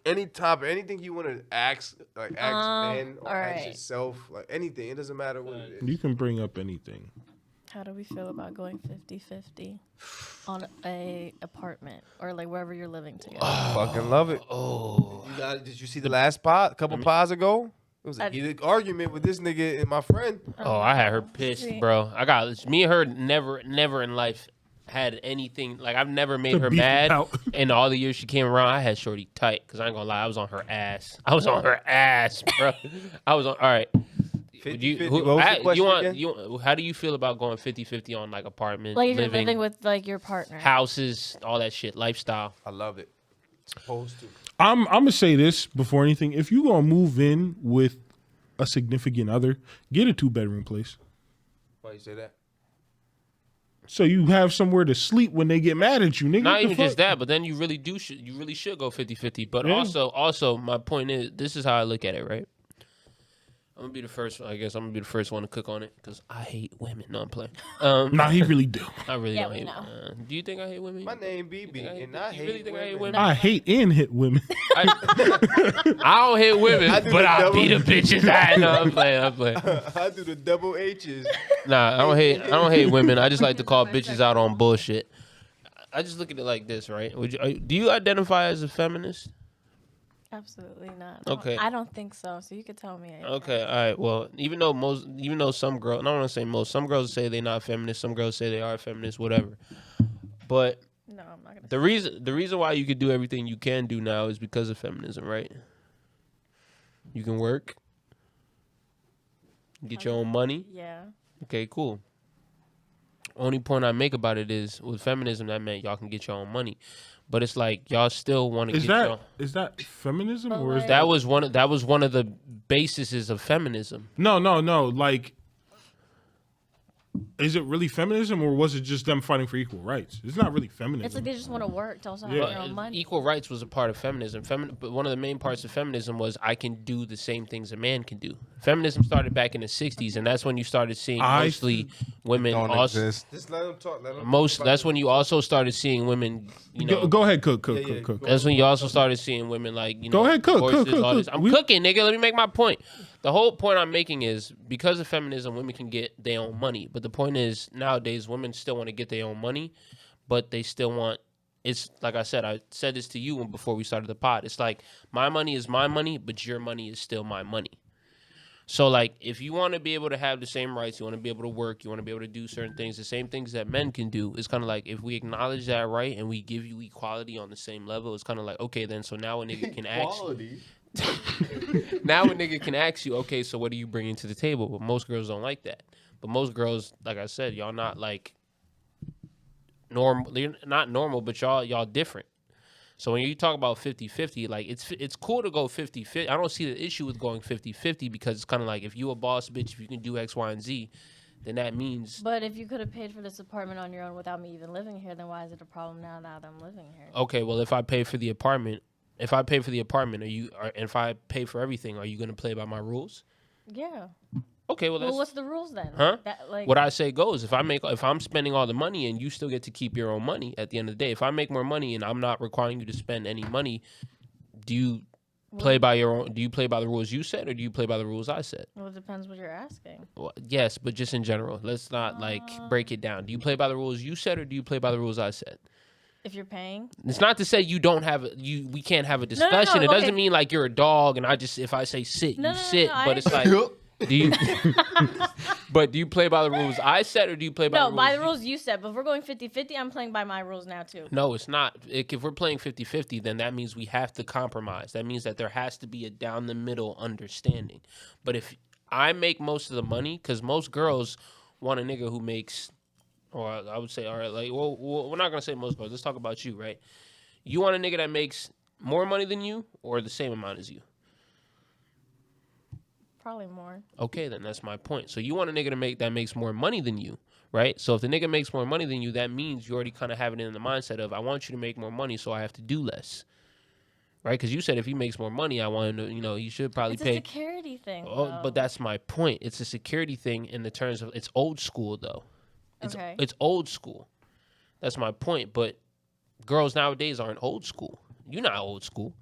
Any topic, anything you want to ask, like ask men or ask alright. yourself, like anything. It doesn't matter what it is. you can bring up anything. How do we feel about going 50-50 on a apartment or like wherever you're living together? Fucking love it. Oh, Did you see the last pod? A couple pods ago? It was a I- heated argument with this nigga and my friend. oh, I had her pissed, Sweet. bro. I got me and her never in life had anything like I've never made To her beef mad. about. In all the years she came around, I had Shorty tight because I ain't gonna lie, I was on her ass. I was on her ass, bro. I was on. All right. 50-50. What was the question again? How do you feel about going 50-50 on like apartment, Like if you're living, living with like your partner. houses, all that shit, lifestyle? I love it. Supposed to. I'm gonna say this before anything. If you gonna move in with a significant other, get a 2-bedroom place. Why you say that? So you have somewhere to sleep when they get mad at you, nigga. Not What the even just fuck? that, but then you really should go 50-50. But Yeah. also my point is, this is how I look at it, right? I'm gonna be the first. I guess I'm gonna be the first one to cook on it because I hate women. No, I'm playing. Nah, he really do. I really Yeah, don't we hate. know. Do you think I hate women? My name BB, and I you hate really think I hate women. women? I hate and hit women. I don't hate women, I do but the I'll double- beat the bitches. I'm playing. I do the double H's. Nah, I don't hate women. I just like to call bitches out on bullshit. I just look at it like this, right? Do you identify as a feminist? Absolutely not. Okay. I don't think so. So you could tell me. Okay, all right. Well, even though some girls, I don't want to say most, some girls say they're not feminist, some girls say they are feminist, whatever. But No, I'm not gonna. the reason why you could do everything you can do now is because of feminism, right? You can work, get your own money. Yeah. Okay, cool. Only point I make about it is with feminism that meant y'all can get your own money, but it's like y'all still want to Is get your. that is that feminism But or is like- that That was one of the bases of feminism. no? Like, is it really feminism or was it just them fighting for equal rights? It's not really feminism. It's like they just want to work to also have Yeah. their own money. Equal rights was a part of feminism. But one of the main parts of feminism was I can do the same things a man can do. Feminism started back in the 60s, and that's when you started seeing mostly women don't also. exist. Just let them talk. Let them That's when you also started seeing women, you know. Go ahead, cook. yeah, Cook. That's when you also started seeing women like, you know. Go ahead, cook, horses, cook. all this. I'm cooking, nigga. Let me make my point. The whole point I'm making is because of feminism, women can get their own money. But the point is nowadays, women still want to get their own money, but they still want. It's like I said this to you before we started the pod. It's like my money is my money, but your money is still my money. So like if you want to be able to have the same rights, you want to be able to work, you want to be able to do certain things, the same things that men can do, it's kind of like if we acknowledge that right and we give you equality on the same level, it's kind of like, okay, then so now a nigga can ask Quality. now a nigga can ask you, okay, so what are you bringing to the table? But most girls don't like that. But most girls, like I said, y'all not like normal. You're not normal, but y'all different. So when you talk about 50-50, like it's cool to go 50-50. I don't see the issue with going 50-50 because it's kind of like if you a boss bitch, if you can do X, Y, and Z, then that means But if you could have paid for this apartment on your own without me even living here, then why is it a problem now that I'm living here? okay. Well, if I pay for the apartment, and if I pay for everything, are you gonna play by my rules? Yeah. Okay, well that's Well, what's the rules then? Huh? That, like, what I say goes. If I'm spending all the money and you still get to keep your own money at the end of the day, if I make more money and I'm not requiring you to spend any money, do you play by your own? Do you play by the rules you set, or do you play by the rules I set? Well, it depends what you're asking. Well, yes, but just in general. Let's not break it down. Do you play by the rules you set, or do you play by the rules I set? If you're paying, It's not to say you don't have we can't have a no, discussion. It okay. doesn't mean like you're a dog and if I say sit, No, you no, sit. no, But I it's like, do you? But do you play by the rules I set, or do you play by no, the rules? by the rules you set. But if we're going 50-50, I'm playing by my rules now too. No, it's not. If we're playing 50-50, then that means we have to compromise. That means that there has to be a down the middle understanding. But if I make most of the money, because most girls want a nigga who makes, or I would say, all right, like, well, we're not gonna say most girls. Let's talk about you, right? You want a nigga that makes more money than you, or the same amount as you? Probably more. Okay, then that's my point. So you want a nigga that makes more money than you, right? So if the nigga makes more money than you, that means you already kind of have it in the mindset of, I want you to make more money, so I have to do less, right? Because you said if he makes more money, I want him to, he should probably It's pay. a security thing. Oh, though. but that's my point. It's a security thing in the terms of it's old school though. Okay. It's old school. That's my point. But girls nowadays aren't old school. You're not old school.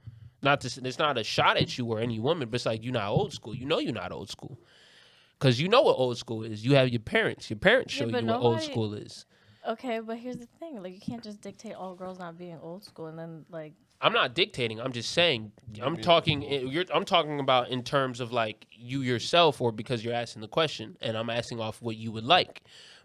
It's not a shot at you or any woman, but it's like you're not old school. You know you're not old school. Because you know what old school is. You have your parents. Your parents show you what old school is. Okay, but here's the thing. Like, you can't just dictate all girls not being old school and then, like... I'm not dictating. I'm just saying. I'm talking about in terms of, like, you yourself or because you're asking the question, and I'm asking off what you would like.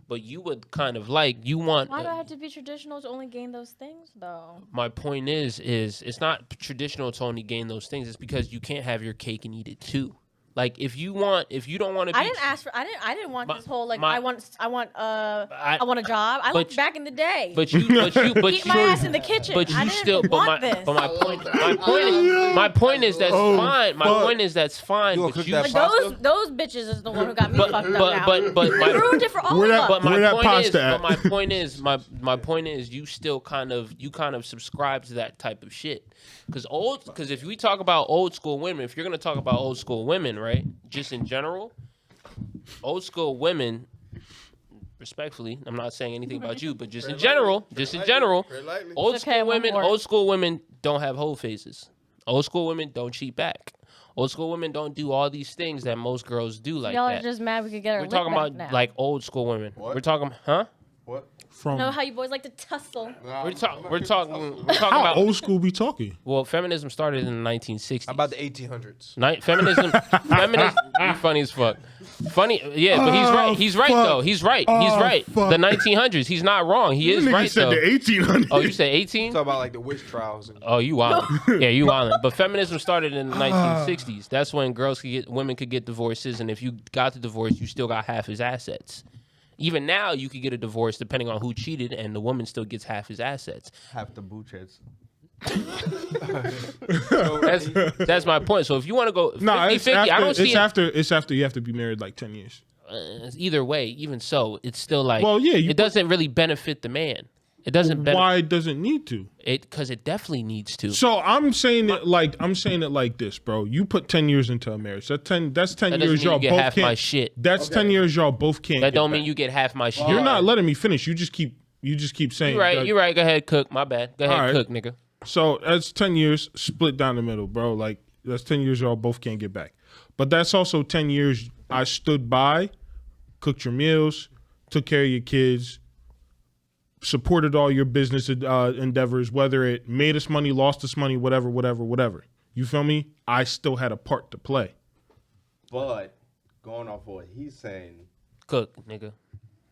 But you would kind of like, you want... Why do I have to be traditional to only gain those things, though? My point is it's not traditional to only gain those things. It's because you can't have your cake and eat it too. Like if you don't want to. I didn't want this whole like I want a job. I looked back in the day. But you eat my ass in the kitchen. But you I didn't still. want But this. my point is that's fine. My point is that's fine. You gonna But cook you. that But those bitches is the one who got me fucked up now. But You ruined it for all of us. But Where that pasta at? my point is you still kind of subscribe to that type of shit. Because if we talk about old school women, if you're gonna talk about old school women, right? Just in general, old school women, respectfully, I'm not saying anything about you, but just in general, old school women don't have whole faces. Old school women don't cheat back. Old school women don't do all these things that most girls do like Y'all that. are just mad we could get our We're talking about now. like old school women. What? We're talking, huh? What? You know how you boys like to tussle. We're talking How about. old school we talking? Well, feminism started in the 1960s. How about the 1800s? Feminism, you funny as fuck. Funny, yeah, but he's right. He's right fuck. though. He's right. He's Oh, right. fuck. The 1900s. He's not wrong. He is Nigga right said though. the 1800s. Oh, you say 18? Talk about like the witch trials. And Oh, you wildin'. Yeah, you wildin'. But feminism started in the 1960s. That's when women could get divorces, and if you got the divorce, you still got half his assets. Even now, you could get a divorce depending on who cheated, and the woman still gets half his assets. Half the booch heads. That's my point. So if you want to go 50-50, No, I don't see it's after you have to be married like 10 years. either way. Even so, it's still like, Well, yeah, it doesn't really benefit the man. It doesn't benefit. Why does it need to? Because it definitely needs to. So I'm saying it like this, bro. You put 10 years into a marriage. That's 10 That years doesn't mean y'all you get both half can't. my shit. That's 10 years y'all both can't. That get don't back. mean you get half my shit. You're not letting me finish. You just keep saying. You're right. that- You're right. Go ahead, cook. My bad. Go ahead, All right. cook, nigga. So that's 10 years split down the middle, bro. Like that's 10 years y'all both can't get back. But that's also 10 years I stood by, cooked your meals, took care of your kids, supported all your business endeavors, whether it made us money, lost us money, whatever. You feel me? I still had a part to play. But going off what he's saying, Cook, nigga.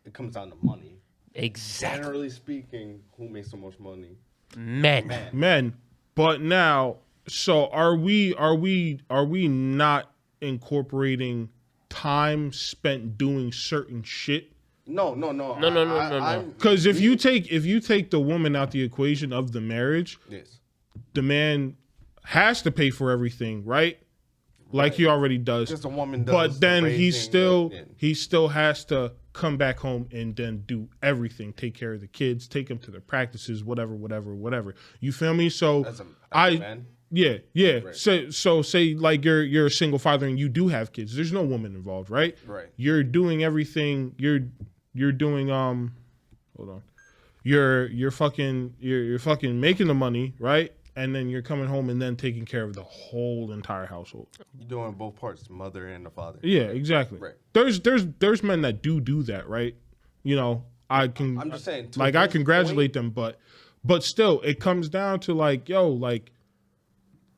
it comes down to money. Exactly. Generally speaking, who makes the most money? Men. But now, so are we not incorporating time spent doing certain shit? No. No. Because if you take the woman out the equation of the marriage, Yes. the man has to pay for everything, right? Like he already does. Just a woman does. But then the he raising, still has to come back home and then do everything, take care of the kids, take them to their practices, whatever. You feel me? So As a man. yeah. Right. So say like you're a single father and you do have kids. There's no woman involved, right? Right. You're doing everything. You're doing hold on. You're fucking making the money, right? And then you're coming home and then taking care of the whole entire household. You're doing both parts, the mother and the father. Yeah, exactly. Right. There's men that do that, right? You know, I'm just saying, to like I this congratulate them, but still, it comes down to like, yo, like,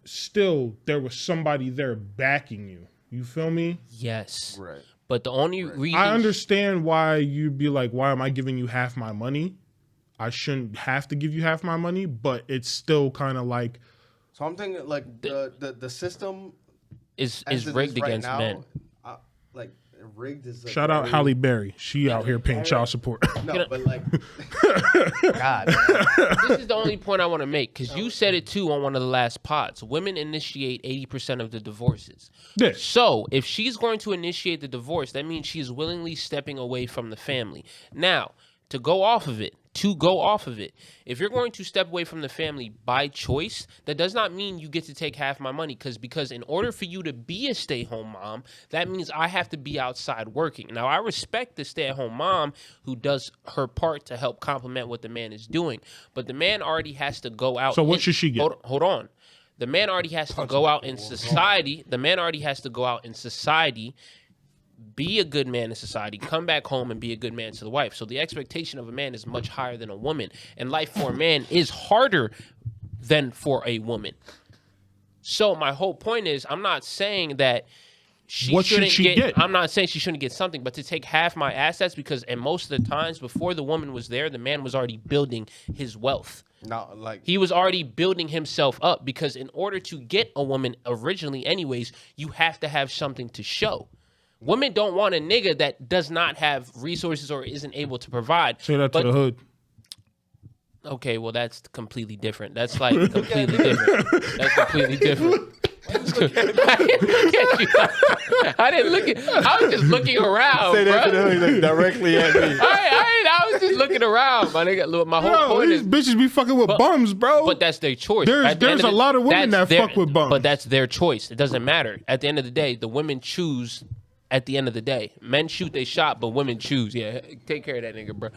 still there was somebody there backing you. You feel me? Yes. Right. But the only reason I understand why you'd be like, why am I giving you half my money? I shouldn't have to give you half my money, but it's still kind of like. So I'm thinking like the system is as it rigged right against now, men. like rigged is like Shout out Halle Berry. She out here paying child support. No, but like, God. This is the only point I want to make because you said it too on one of the last pods. Women initiate 80% of the divorces. Yeah. So if she's going to initiate the divorce, that means she's willingly stepping away from the family. Now, to go off of it, if you're going to step away from the family by choice, that does not mean you get to take half my money because in order for you to be a stay-home mom, that means I have to be outside working. Now, I respect the stay-at-home mom who does her part to help complement what the man is doing, but the man already has to go out. So what should she get? Hold on. The man already has to go out in society. Be a good man in society, come back home and be a good man to the wife. So the expectation of a man is much higher than a woman. And life for a man is harder than for a woman. So my whole point is, I'm not saying that What should she get? I'm not saying she shouldn't get something, but to take half my assets because, and most of the times before the woman was there, the man was already building his wealth. not like He was already building himself up because in order to get a woman originally anyways, you have to have something to show. Women don't want a nigga that does not have resources or isn't able to provide. Say that to the hood. Okay, well, that's completely different. That's like completely different. That's completely different. I didn't look at you. I didn't look at. I was just looking around, say that to the bro. hood like, directly at me. I was just looking around, my nigga. Look, my whole point these is, bitches be fucking with bums, bro. but that's their choice. There's At the end a lot of women that's that fuck with bums. But that's their choice. It doesn't matter. At the end of the day, the women choose. At the end of the day, men shoot they shot, but women choose. Yeah, take care of that nigga, bro.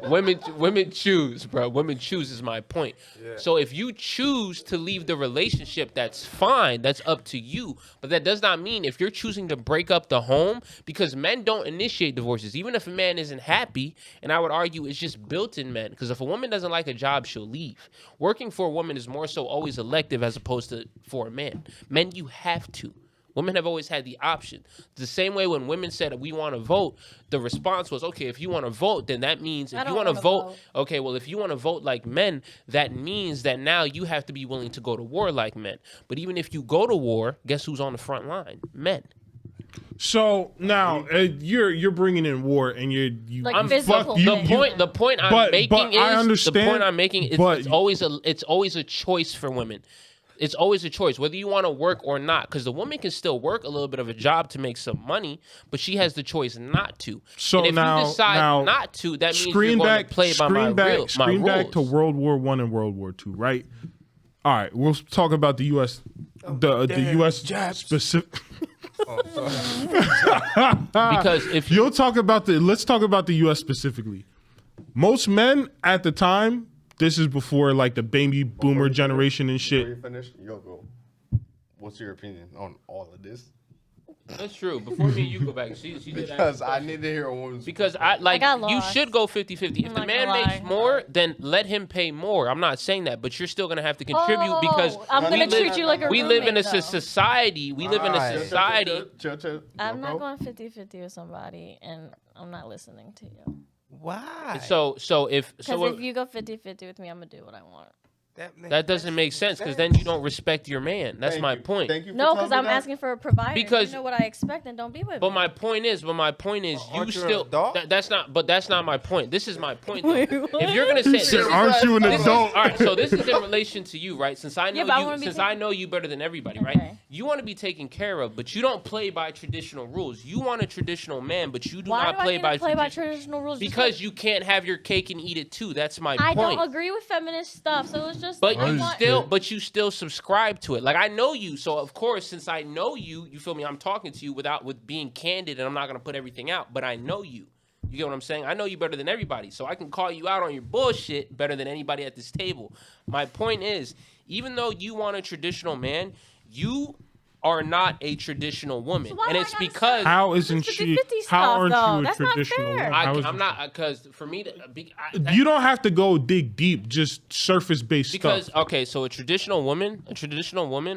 Women choose, bro. Women choose is my point. Yeah. So if you choose to leave the relationship, that's fine. That's up to you. But that does not mean if you're choosing to break up the home, because men don't initiate divorces, even if a man isn't happy. And I would argue it's just built in men. Because if a woman doesn't like a job, she'll leave. Working for a woman is more so always elective as opposed to for a man. Men, you have to. Women have always had the option. The same way when women said we want to vote, the response was, okay, if you want to vote, then that means if you want to vote, okay, well, if you want to vote like men, that means that now you have to be willing to go to war like men. But even if you go to war, guess who's on the front line? Men. So now you're bringing in war, and you Like physical you, thing. The point I'm making is but it's always a choice for women. It's always a choice, whether you want to work or not, because the woman can still work a little bit of a job to make some money, but she has the choice not to. So and if now, you decide now, not to, that means screen you're back, going to play by my rules. Screen back to World War I and World War II, right? All right, we'll talk about the U.S. The U.S. specific. Because if let's talk about the U.S. specifically. Most men at the time. This is before like the baby boomer generation and shit. Before you finish, go. What's your opinion on all of this? That's true. Before me, you go back. She did Because I need to hear a woman's. Because you should go 50-50. If the not man gonna makes lie. more, then let him pay more. I'm not saying that, but you're still gonna have to contribute because I'm gonna treat you like a we live in a roommate, though. society. We live in a society. I'm not going 50-50 with somebody, and I'm not listening to you. Why? So if Because if you go 50-50 with me, I'm gonna do what I want. that doesn't make sense because then you don't respect your man. That's my point. Thank you. For No, telling because me I'm that. asking for a provider. Because- If you know what I expect, then don't be with But me. my point is, you aren't you still. an adult? That's not my point. This is my point. Though. Wait, what? If you're gonna say, He said, "Aren't you an this is- adult?" all right, so this is in relation to you, right? Since I know Yeah, but I you, wanna be since taken- I know you better than everybody, right? Okay. You want to be taken care of, but you don't play by traditional rules. You want a traditional man, but you do Why not do play I need by to play by traditional rules? because you can't have your cake and eat it too. That's my I point. don't agree with feminist stuff, so it's just. But I you want- you still subscribe to it. Like I know you, so of course, since I know you, you feel me? I'm talking to you with being candid, and I'm not gonna put everything out. But I know you. You get what I'm saying? I know you better than everybody, so I can call you out on your bullshit better than anybody at this table. My point is, even though you want a traditional man, you are not a traditional woman, So why and do I it's gotta because How isn't 50-50 she? stuff, How aren't though? you a That's not traditional fair. woman? How is I'm it- not because for me to You don't have to go dig deep. Just surface based because stuff. okay, so a traditional woman,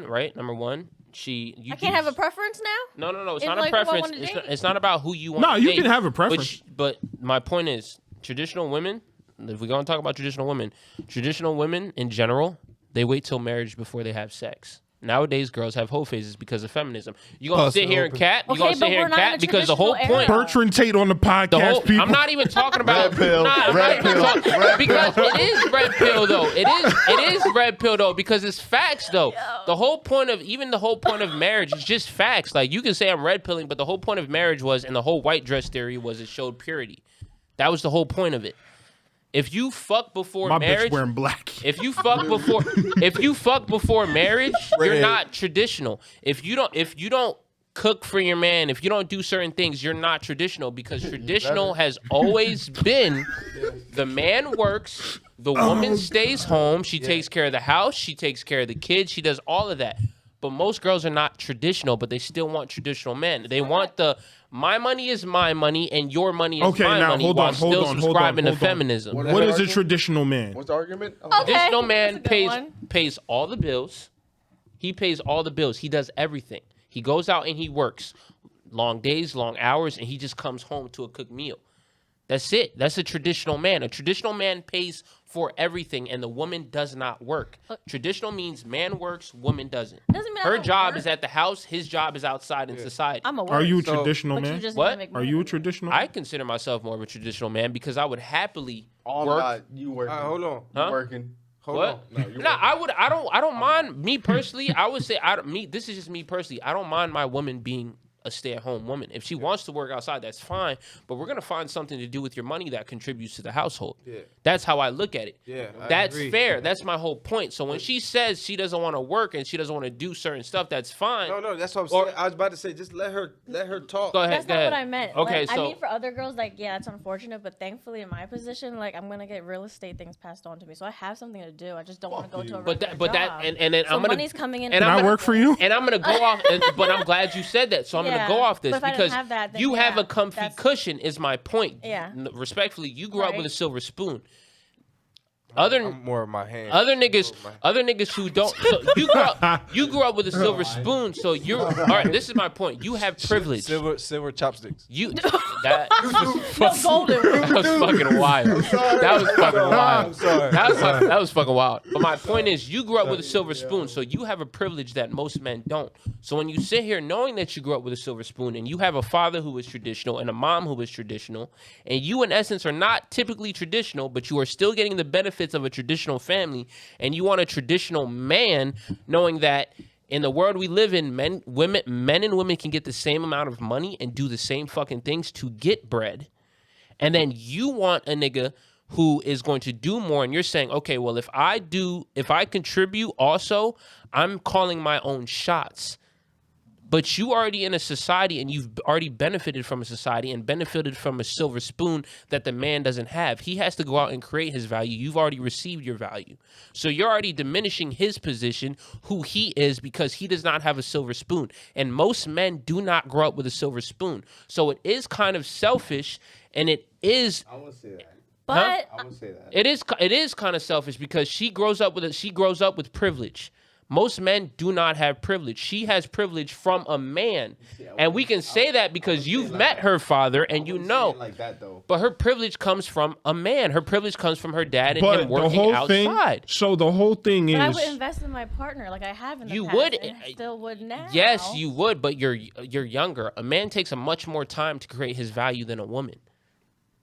right? Number one, you I can't have a preference now. No. It's It's not like a who I preference. wanna It's date. not, it's not about who you want. No, to you date, can have a preference. But my point is, traditional women. If we're gonna talk about traditional women in general, they wait till marriage before they have sex. Nowadays, girls have whole phases because of feminism. You gonna Busted sit here and open. cap? You Okay, gonna but sit here we're and not in cap the because the whole traditional point. era. Bertrand Tate on the podcast, The whole, people. I'm not even talking about Red pill, I'm red not even pill, talking- red because it is red pill though. It is red pill though because it's facts though. The whole point of marriage is just facts. Like you can say I'm red pilling, but the whole point of marriage was, and the whole white dress theory was, it showed purity. That was the whole point of it. If you fuck before My marriage, bitch wearing black. if you fuck before marriage, you're not traditional. If you don't cook for your man, if you don't do certain things, you're not traditional because traditional has always been the man works, the woman stays home, she takes care of the house, she takes care of the kids, she does all of that. But most girls are not traditional, but they still want traditional men. They want the my money is my money and your money is my now money hold while on, still subscribing to feminism. What What is a argument? traditional man? What's the argument? Okay. Traditional that's man a good one. pays all the bills. He pays all the bills. He does everything. He goes out and he works long days, long hours, and he just comes home to a cooked meal. That's it. That's a traditional man. A traditional man pays for everything, and the woman does not work. Traditional means man works, woman doesn't. Doesn't mean I Her don't job work. is at the house. His job is outside in society. I'm a Are you a So- traditional but you man? just What? need to make Are money. you a traditional? I consider myself more of a traditional man because I would happily All work. that you working. Hold on. Huh? Working. Hold What? on. No, you No, I don't mind me personally. I would say this is just me personally. I don't mind my woman being a stay-at-home woman. If she wants to work outside, that's fine. But we're gonna find something to do with your money that contributes to the household. Yeah. That's how I look at it. Yeah, I that's agree. fair. That's my whole point. So when she says she doesn't want to work and she doesn't want to do certain stuff, that's fine. No, that's what I'm Or- saying. I was about to say, just let her talk. Go ahead. That's go not ahead. what I meant. Okay, Like, so I mean, for other girls, like, yeah, it's unfortunate, but thankfully, in my position, like, I'm gonna get real estate things passed on to me, so I have something to do. I just don't want to go to a but regular that job. and then so I'm gonna money's coming in. and Can I'm I gonna- work for you? And I'm gonna go off, but I'm glad you said that. So I'm Yeah, gonna go off this but if I didn't because have that, then you have yeah, a comfy that's- cushion. Is my point. Yeah. Respectfully, you grew up with a Right. silver spoon. I'm more of my hand. Other niggas who don't. So you grew up with a silver spoon. So you're all right. This is my point. You have privilege. Silver chopsticks. You that No golden. that was fucking wild. That was fucking I'm wild. sorry. That was fucking wild. But my point is, you grew up with a silver spoon, so you have a privilege that most men don't. So when you sit here knowing that you grew up with a silver spoon, and you have a father who is traditional and a mom who is traditional, and you in essence are not typically traditional, but you are still getting the benefits of a traditional family, and you want a traditional man, knowing that in the world we live in, men and women can get the same amount of money and do the same fucking things to get bread. And then you want a nigga who is going to do more, and you're saying, okay, well, if I contribute also, I'm calling my own shots. But you already in a society, and you've already benefited from a society and benefited from a silver spoon that the man doesn't have. He has to go out and create his value. You've already received your value. So you're already diminishing his position, who he is, because he does not have a silver spoon. And most men do not grow up with a silver spoon. So it is kind of selfish, and it is... I won't say that. But I won't say that. It is kind of selfish because she grows up with privilege. Most men do not have privilege. She has privilege from a man. And we can say that because you've met her father and you know. Like that though. But her privilege comes from a man. Her privilege comes from her dad and But him the working whole outside. thing. So the whole thing I is. would invest in my partner, like I have in the You past, would, and I still would now. Yes, you would, but you're younger. A man takes a much more time to create his value than a woman.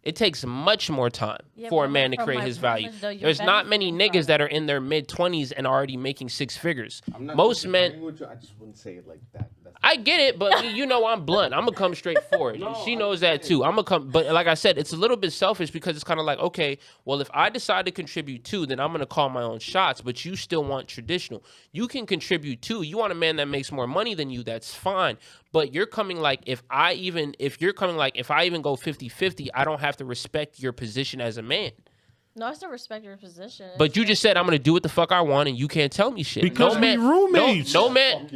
It takes much more time Yeah, for a but man to from create my his value. privilege, though, you're There's not many benefiting niggas from that are in their mid-20s and already making six figures. I'm not Most men... disagreeing with you, I just wouldn't say it like that. That's I get it, but you know I'm blunt. I'm gonna come straight forward. She knows that too. I'm gonna come, but like I said, it's a little bit selfish because it's kind of like, okay, well, if I decide to contribute too, then I'm gonna call my own shots. But you still want traditional. You can contribute too. You want a man that makes more money than you. That's fine. But you're coming like if I even go 50-50, I don't have to respect your position as a man. No, I still respect your position. But you just said I'm gonna do what the fuck I want, and you can't tell me shit. Because no we man, roommates. No man.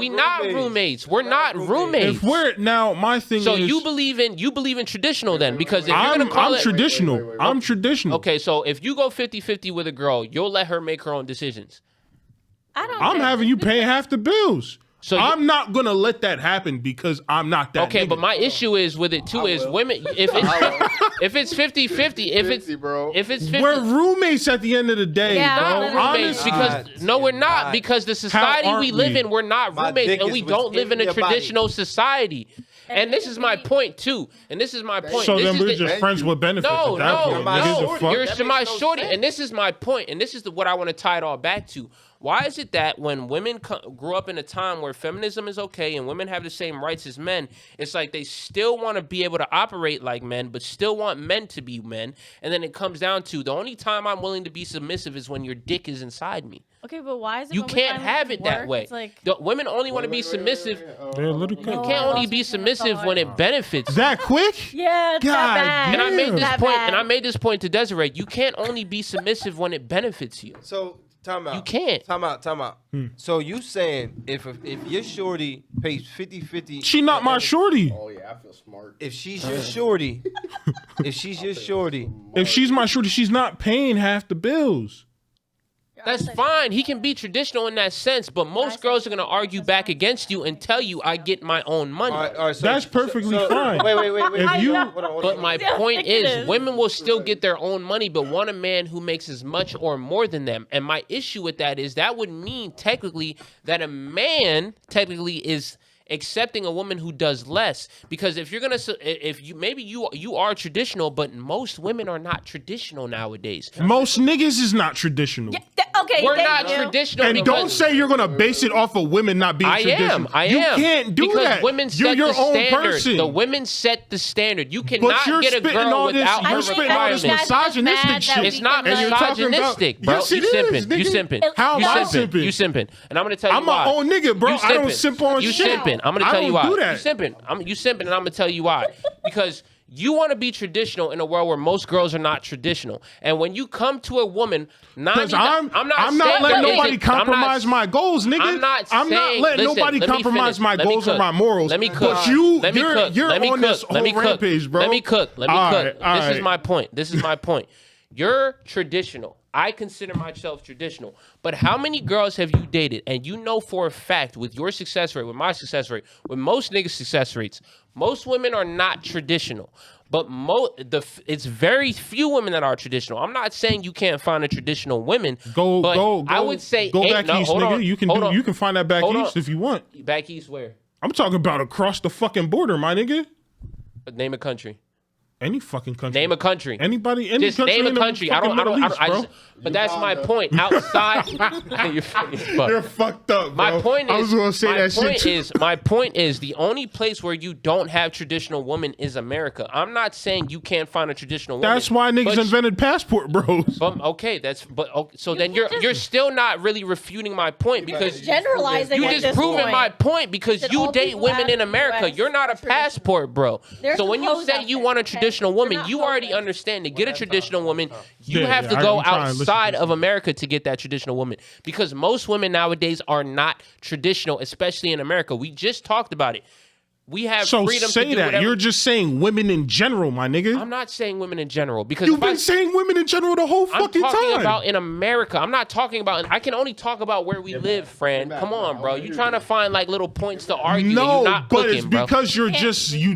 We not roommates. We're not roommates. If we're now, my thing So is. you believe in traditional then? Because if you're I'm gonna call it traditional. wait. I'm traditional. okay, so if you go 50-50 with a girl, you'll let her make her own decisions. I don't. I'm care. having you pay half the bills. So I'm not gonna let that happen because I'm not that. Okay, nigga. but my issue is with it too is women. If it's 50-50, if it's 50, we're roommates at the end of the day, Yeah, bro. not roommates Honestly, because no, we're not because the society aren't we live we? in, we're not My roommates dick and is we don't live in within a your body. traditional society. And this is my point too. And this is my point. so This then is we're the- just friends with benefits No, at that no, point. my Niggas no. are fucked. You're That my makes no shorty, sense. and this is my point, and this is what I want to tie it all back to. Why is it that when women grew up in a time where feminism is okay and women have the same rights as men, it's like they still want to be able to operate like men, but still want men to be men, and then it comes down to the only time I'm willing to be submissive is when your dick is inside me. Okay, but why is it You when we can't finally have it that work, way. It's like, The women only want to be submissive. Yeah, let it You cook. can't Oh, only I be lost my submissive thought. when it benefits. That quick? yeah, it's God that bad. And I made this That point, bad. and I made this point to Desiree. You can't only be submissive when it benefits you. So time out. You can't. Time out. So you saying if your shorty pays 50-50, She not my shorty. Oh yeah, I feel smart. if she's your shorty, if she's your shorty, If she's my shorty, she's not paying half the bills. That's fine. He can be traditional in that sense, but most girls are going to argue back against you and tell you, I get my own money. all right, so, That's perfectly fine. Wait. If you- hold on. But my Yeah, point it is, is. women will still get their own money, but want a man who makes as much or more than them. And my issue with that is that would mean technically that a man technically is accepting a woman who does less. Because if you're maybe you are traditional, but most women are not traditional nowadays. Most niggas is not traditional. Okay, We're thank not you. traditional. And don't because- say you're gonna base it off of women not being I traditional. am. You can't do because that. Women You're set your the own standard. person. The women set the standard. You But cannot you're get a spitting girl all this. without You're her spitting all this requirements. misogynistic shit. It's not And you're talking about- misogynistic, bro. Yes, you it is, simping. You nigga. simping. How you am I simping. simping? You simping. And I'm gonna tell you I'm why. my own nigga, bro. You I don't simping. simp on you shit. simping. I'm gonna I tell you don't why. do that. You simping. You simping, and I'm gonna tell you why. Because you want to be traditional in a world where most girls are not traditional. And when you come to a woman, Because I'm I'm not not saying letting there nobody isn't- I'm not- compromise my goals, nigga. I'm not letting saying- listen, nobody let me compromise finish. my Let me goals or cook. my morals. Let me cook. But Let me you're cook. Let me on this cook. Let me whole cook. rampage, bro. Let me cook. Let me All cook. right, all This is right. my point. This is my point. You're traditional. I consider myself traditional. But how many girls have you dated? And you know for a fact with your success rate, with my success rate, with most niggas' success rates, most women are not traditional. But it's very few women that are traditional. I'm not saying you can't find a traditional women. But I would say go back east, hold nigga. on, You can hold on. you can find that back Hold on. east if you want. Back east where? I'm talking about across the fucking border, my nigga. Name a country. Any fucking country. Name a country. Anybody, any Just country name a in the country. I fucking don't. Middle East, bro. But that's my point. Outside, you're funny as fuck. You're fucked up, bro. My point is, I was gonna say my that point shit too. is, my point is, the only place where you don't have traditional women is America. I'm not saying you can't find a traditional woman. That's why niggas but- invented passport bros. Okay, so then you're still not really refuting my point because Generalizing you at just this proving point. my point because That you all date people women have in America. US You're not a traditional. passport, bro. There's So when some you hoes say out you there, want a okay? traditional They're woman, not you hoes. already understand to get a traditional woman, you Yeah, have yeah, to go I'm trying to listen to outside this. of America to get that traditional woman because most women nowadays are not traditional, especially in America. We just talked about it. We have So freedom to say do that. whatever. You're just saying women in general, my nigga. I'm not saying women in general because You've if I- been saying women in general the whole I'm fucking talking time. about in America. I'm not talking about. I can only talk about where we live, friend. Come on, bro. You trying to find like little points to argue? and no, you're not but cooking, it's bro. because you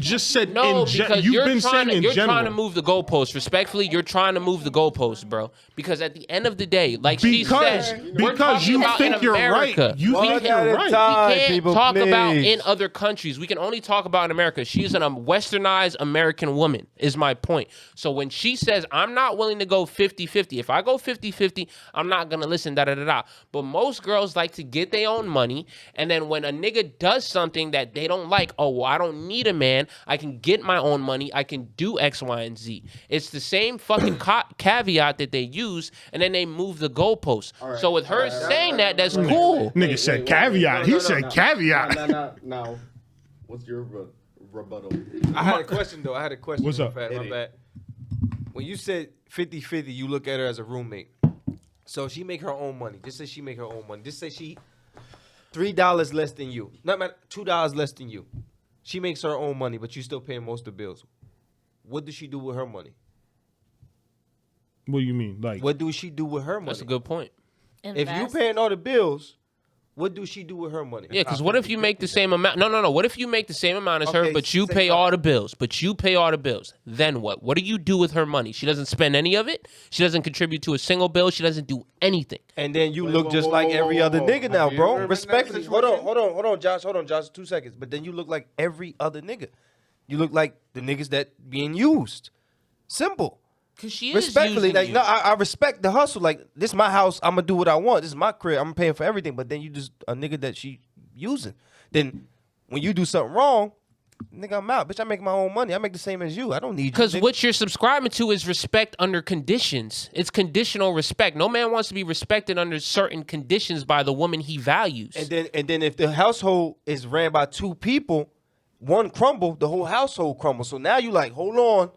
just said No, in because you've you're been trying saying to, in you're general. trying to move the goalposts. Respectfully, you're trying to move the goalposts, bro. Because at the end of the day, like she said, we're because talking you about think in you're America. right. You We think can't- you're at a right. time. We can't people, talk about please. in other countries. We can only talk about in America. She's a westernized American woman, is my point. So when she says, I'm not willing to go 50-50, if I go 50-50, I'm not going to listen, da-da-da-da. But most girls like to get their own money, and then when a nigga does something that they don't like, oh, well, I don't need a man. I can get my own money. I can do X, Y, and Z. It's the same fucking caveat that they use, and then they move the goalposts. So with her saying that, that's cool. Nigga said caveat. He said caveat. Now, what's your rebuttal? I had a question though. What's up? My bad. When you said 50-50, you look at her as a roommate. So she make her own money. Just say she make her own money. Just say she $3 less than you. Not matter, $2 less than you. She makes her own money, but you still paying most of the bills. What does she do with her money? What do you mean? Like What do she do with her money? That's a good point. If you paying all the bills, What do she do with her money? Yeah, because what if you make the same amount? No. What if you make the same amount as her, Okay, but you same pay all amount. the bills? But you pay all the bills. Then what? What do you do with her money? She doesn't spend any of it. She doesn't contribute to a single bill. She doesn't do anything. And then you Wait, look whoa, just whoa, like whoa, every whoa, other whoa. nigga Have now, you bro. ever been in that Respectfully. situation? Hold on, Josh. 2 seconds. But then you look like every other nigga. You look like the niggas that being used. Simple. Because she is Respectfully, using like you. no, I respect the hustle. Like this is my house, I'm gonna do what I want. This is my crib, I'm paying for everything. But then you just a nigga that she using. Then when you do something wrong, nigga, I'm out. Bitch, I make my own money. I make the same as you. I don't need you. Because nigga. what you're subscribing to is respect under conditions. It's conditional respect. No man wants to be respected under certain conditions by the woman he values. And then if the household is ran by two people, one crumble, the whole household crumbles. So now you like, hold on,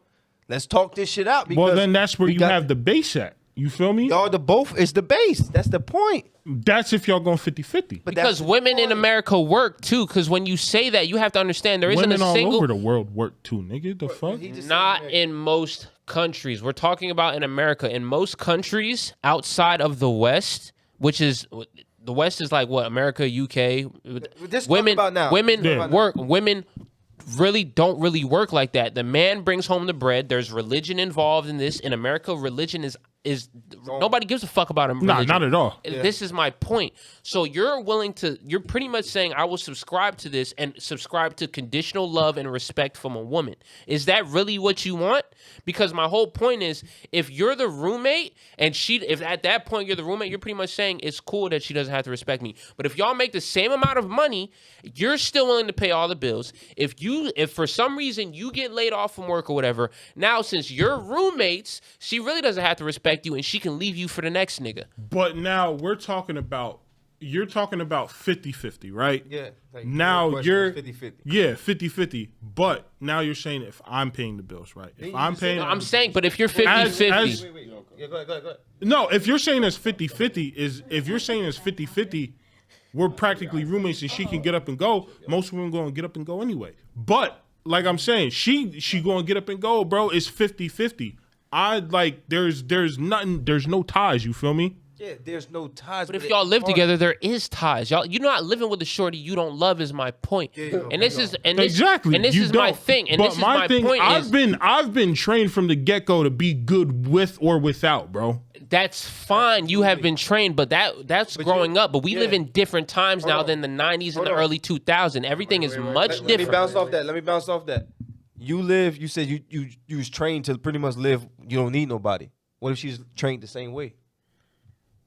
let's talk this shit out. Well, then that's where we you got have the base at. You feel me? y'all. The both is the base. That's the point. That's if y'all going 50-50. But because that's the women in point. America work too. Because when you say that, you have to understand there isn't Women a all single. over the world work too, nigga. The fuck? He just Not said- in most countries. We're talking about in America. In most countries outside of the West, which is the West is like what America, UK. This Women, about now. women Yeah. work. Women really don't really work like that. The man brings home the bread. There's religion involved in this. In America, religion is nobody gives a fuck about religion. Nah, not at all. This is my point. So you're pretty much saying I will subscribe to this and subscribe to conditional love and respect from a woman. Is that really what you want? Because my whole point is if you're the roommate and if at that point you're the roommate, you're pretty much saying it's cool that she doesn't have to respect me. But if y'all make the same amount of money, you're still willing to pay all the bills. If for some reason you get laid off from work or whatever, now since you're roommates, she really doesn't have to respect you and she can leave you for the next nigga. But now you're talking about 50-50, right? Yeah. Like, Now question you're is 50-50. Yeah, 50-50. But now you're saying if I'm paying the bills, right? If I'm paying I'm saying, but if you're As- 50-50, as- Yeah, go ahead. No, if you're saying it's 50-50, if you're saying it's 50-50, we're practically roommates and she can get up and go. Most women going to get up and go anyway. But like I'm saying, she going to get up and go, bro. It's 50-50. There's no ties, you feel me? Yeah, there's no ties. but if y'all live together, there is ties. You're not living with a shorty you don't love. Is my point. And this is Exactly. And this You is my don't. thing. And But this is my my thing, point. I've been trained from the get-go to be good with or without, bro. That's fine. You have been trained, but that's growing up. But we live in different times now than the 90s and the early 2000s. Everything is much Let me different. bounce off that. You said you was trained to pretty much live. You don't need nobody. What if she's trained the same way?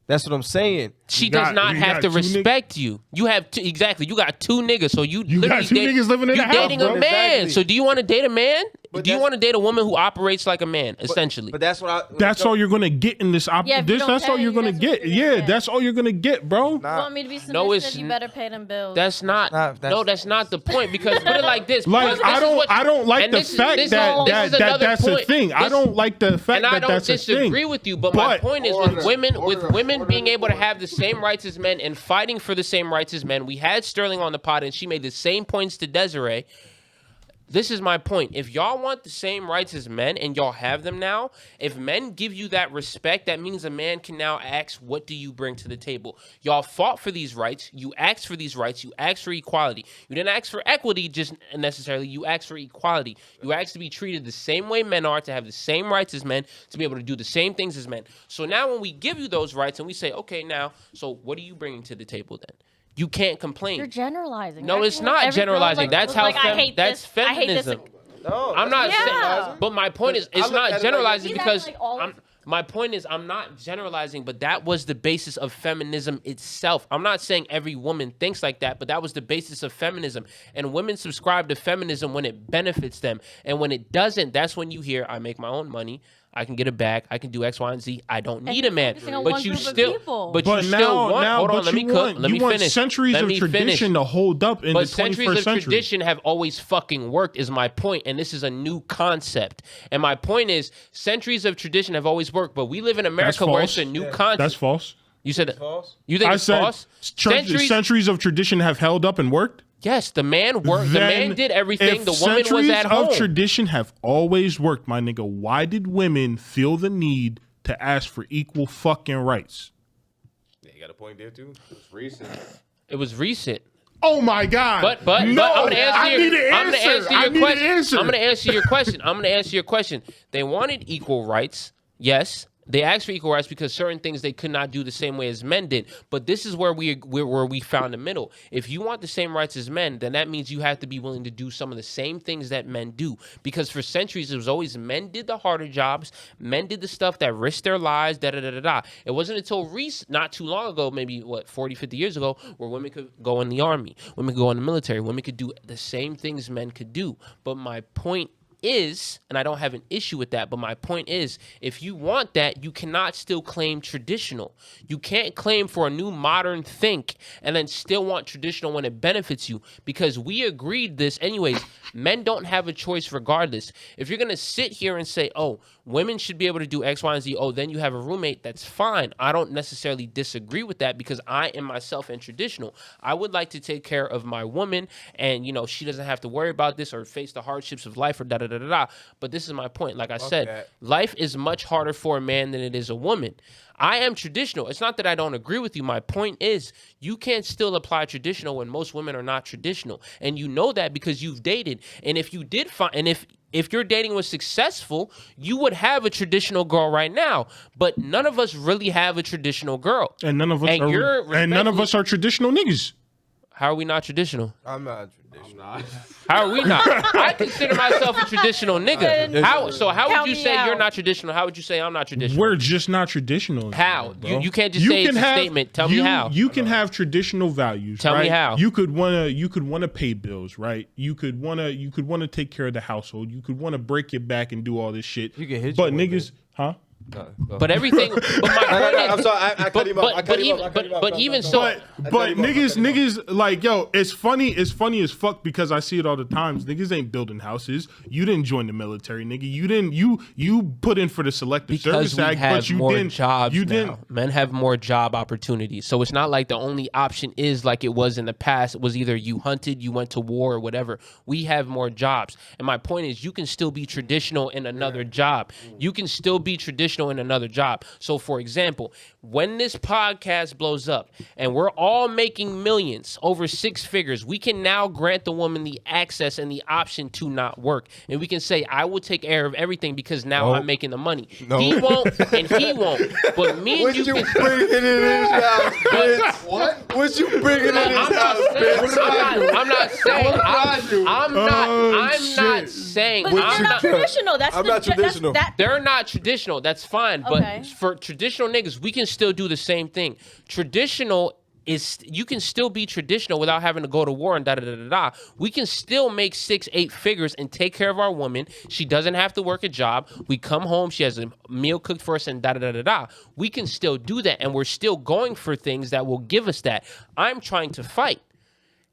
That's what I'm saying. She You does got- not you have got to two respect you. You have exactly. You got two niggas, so you got literally two niggas living in you the house, dating bro. a man. Exactly. So do you want to date a man? But Do you that's- want to date a woman who operates like a man? Essentially, But that's what I. That's all you're gonna get in this. Yeah, if you don't That's all pay, you're gonna that's what get. you're gonna Yeah, get. that's all you're gonna get, bro. You want me to be submissive? No, it's you better pay them bills. that's not. That's- No, that's not the point. Because put it like this. Like because this is what- I don't like and the this is- fact this is- that this is another that's a point. thing. I This- don't like the fact And I that don't that's a thing. disagree with you, but my point is with women being able to have the same rights as men and fighting for the same rights as men. We had Sterling on the pod and she made the same points to Desiree. This is my point. If y'all want the same rights as men and y'all have them now, if men give you that respect, that means a man can now ask, what do you bring to the table? Y'all fought for these rights. You asked for these rights. You asked for equality. You didn't ask for equity just necessarily. You asked for equality. You asked to be treated the same way men are, to have the same rights as men, to be able to do the same things as men. So now when we give you those rights and we say, okay, now, so what are you bringing to the table then? You can't complain. You're generalizing. No, it's not Every girl, generalizing. like, That's was how like, I hate that's this. I hate this. feminism. No, I'm not Yeah. saying, but my point is, I it's look not at it like- generalizing He's because acting like all of- my point is, I'm not generalizing, but that was the basis of feminism itself. I'm not saying every woman thinks like that, but that was the basis of feminism. And women subscribe to feminism when it benefits them, and when it doesn't, that's when you hear, I make my own money. I can get it back. I can do X, Y, and Z. I don't need you're a man. focusing on But one you group of still, people. but But you still want. Hold on, but let me you cook. want, Let me you want finish. centuries Let of me tradition finish. to hold up in But the 21st centuries of century. tradition have always fucking worked, is my point, and this is a new concept. And my point is, centuries of tradition have always worked, but we live in America where it's false. a new concept. That's false. You said false? You think I it's said false? centuries of tradition have held up and worked. Yes, the man worked. The Then man did everything. if The woman was centuries at home. of tradition have always worked, my nigga, why did women feel the need to ask for equal fucking rights? Yeah, you got a point there too. It's recent. It was recent. Oh my God! But no, I'm gonna answer answer your question. They wanted equal rights. Yes, they asked for equal rights because certain things they could not do the same way as men did. But this is where we found the middle. If you want the same rights as men, then that means you have to be willing to do some of the same things that men do. Because for centuries, it was always men did the harder jobs. Men did the stuff that risked their lives, da-da-da-da-da. It wasn't until not too long ago, maybe, 40, 50 years ago, where women could go in the army. Women could go in the military. Women could do the same things men could do. But my point is, and I don't have an issue with that, but my point is, if you want that, you cannot still claim traditional. You can't claim for a new modern think and then still want traditional when it benefits you, because we agreed this anyways. Men don't have a choice regardless. If you're going to sit here and say, oh, women should be able to do X, Y, and Z, oh, then you have a roommate, that's fine. I don't necessarily disagree with that because I am myself and traditional. I would like to take care of my woman and, she doesn't have to worry about this or face the hardships of life or da-da-da-da-da. But this is my point. Like I said, life is much harder for a man than it is a woman. I am traditional. It's not that I don't agree with you. My point is, you can't still apply traditional when most women are not traditional. And you know that because you've dated. And if you did find, and if your dating was successful, you would have a traditional girl right now. But none of us really have a traditional girl. And none of us are traditional niggas. How are we not traditional? I'm not traditional. How are we not? I consider myself a traditional nigga. How would you say you're not traditional? How would you say I'm not traditional? We're just not traditional. How? You can't just say it's a statement. Tell me how. You can have traditional values. Tell me how. You could wanna pay bills, right? You could wanna take care of the household. You could wanna break your back and do all this shit. You can hit. But niggas, huh? But everything. But my point is, I'm sorry. I cut him off. But even so, but niggas like, yo, it's funny as fuck because I see it all the times. Niggas ain't building houses. You didn't join the military, nigga. You put in for the Selective Service Act, but you didn't. Jobs you didn't. Men have more job opportunities, so it's not like the only option is like it was in the past. It was either you hunted, you went to war, or whatever. We have more jobs, and my point is, you can still be traditional in another job. You can still be traditional in another job. So for example, when this podcast blows up and we're all making millions, over 6 figures, we can now grant the woman the access and the option to not work. And we can say, I will take care of everything because now I'm making the money. No. He won't and he won't. But me and you can bring it in his house, bitch. What? What you bringing in his house, bitch? I'm not saying I'm not saying but they're not traditional. I'm not traditional. They're not traditional. That's fine. But for traditional niggas, we can still do the same thing. Traditional is, you can still be traditional without having to go to war and da-da-da-da-da. We can still make 6-8 figures and take care of our woman. She doesn't have to work a job. We come home, she has a meal cooked for us and da-da-da-da-da. We can still do that, and we're still going for things that will give us that. I'm trying to fight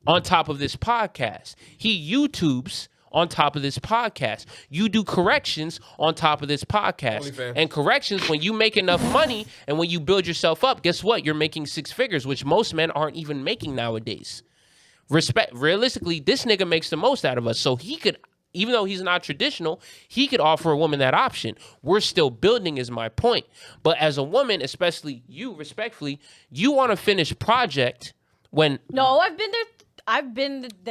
on top of this podcast. He YouTubes on top of this podcast. You do corrections on top of this podcast. And corrections, when you make enough money and when you build yourself up, guess what? You're making 6 figures, which most men aren't even making nowadays. Realistically, this nigga makes the most out of us. So he could, even though he's not traditional, he could offer a woman that option. We're still building is my point. But as a woman, especially you, respectfully, you want a finished project when... No, I've been there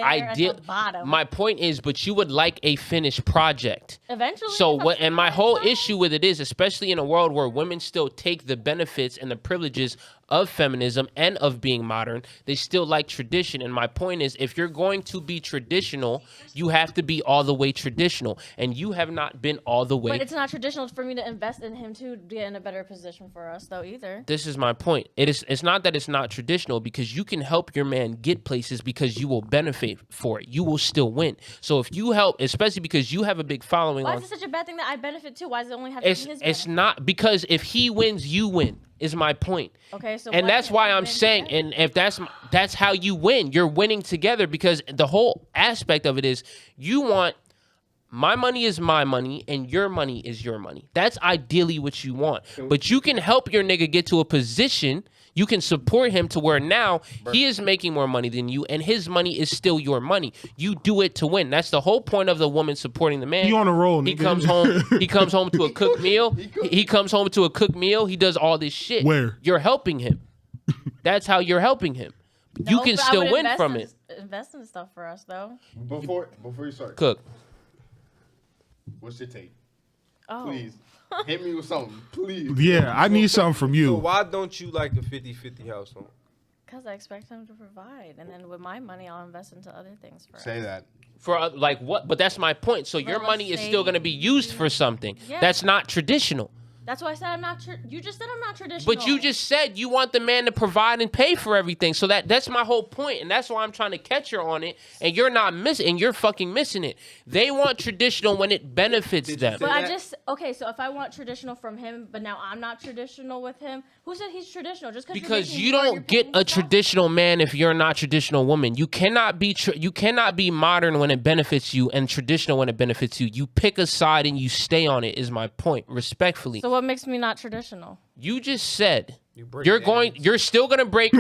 at the bottom. My point is, but you would like a finished project. Eventually. So what? And my whole issue with it is, especially in a world where women still take the benefits and the privileges of feminism and of being modern, they still like tradition. And my point is, if you're going to be traditional, you have to be all the way traditional. And you have not been all the way. But it's not traditional for me to invest in him to get in a better position for us, though, either. This is my point. It's not that it's not traditional, because you can help your man get places because you will benefit for it. You will still win. So if you help, especially because you have a big following. Why is it such a bad thing that I benefit too? Why does it only have to be his benefit? It's not, because if he wins, you win. Is my point. Okay, so and that's why I'm saying, and if that's how you win, you're winning together, because the whole aspect of it is you want my money is my money and your money is your money. That's ideally what you want. But you can help your nigga get to a position. You can support him to where now he is making more money than you, and his money is still your money. You do it to win. That's the whole point of the woman supporting the man. He on a roll, nigga. He comes home to a cooked meal. He comes home to a cooked meal. He does all this shit. Where? You're helping him. That's how you're helping him. you can but I still would win invest from in- it. Invest in stuff for us though. Before you start, Cook. what's your take? Oh. Please hit me with something, please. Yeah, I need something from So you. why don't you like a 50-50 household? Because I expect him to provide, and then with my money, I'll invest into other things for Say us. that. For like what? But that's my point. So your Real money is estate. still going to be used for something. Yeah. That's not traditional. That's why I said I'm not. You just said I'm not traditional. But you just said you want the man to provide and pay for everything. So that's my whole point, and that's why I'm trying to catch her on it. And you're not missing, and you're fucking missing it. They want traditional when it benefits them. But I that? just okay. So if I want traditional from him, but now I'm not traditional with him, who said he's traditional? Just Because you're you making more, don't you're get paying a stuff? traditional man if you're not traditional woman. You cannot be you cannot be modern when it benefits you and traditional when it benefits you. You pick a side and you stay on it. Is my point, respectfully. So what makes me not traditional? You just said break you're still gonna bring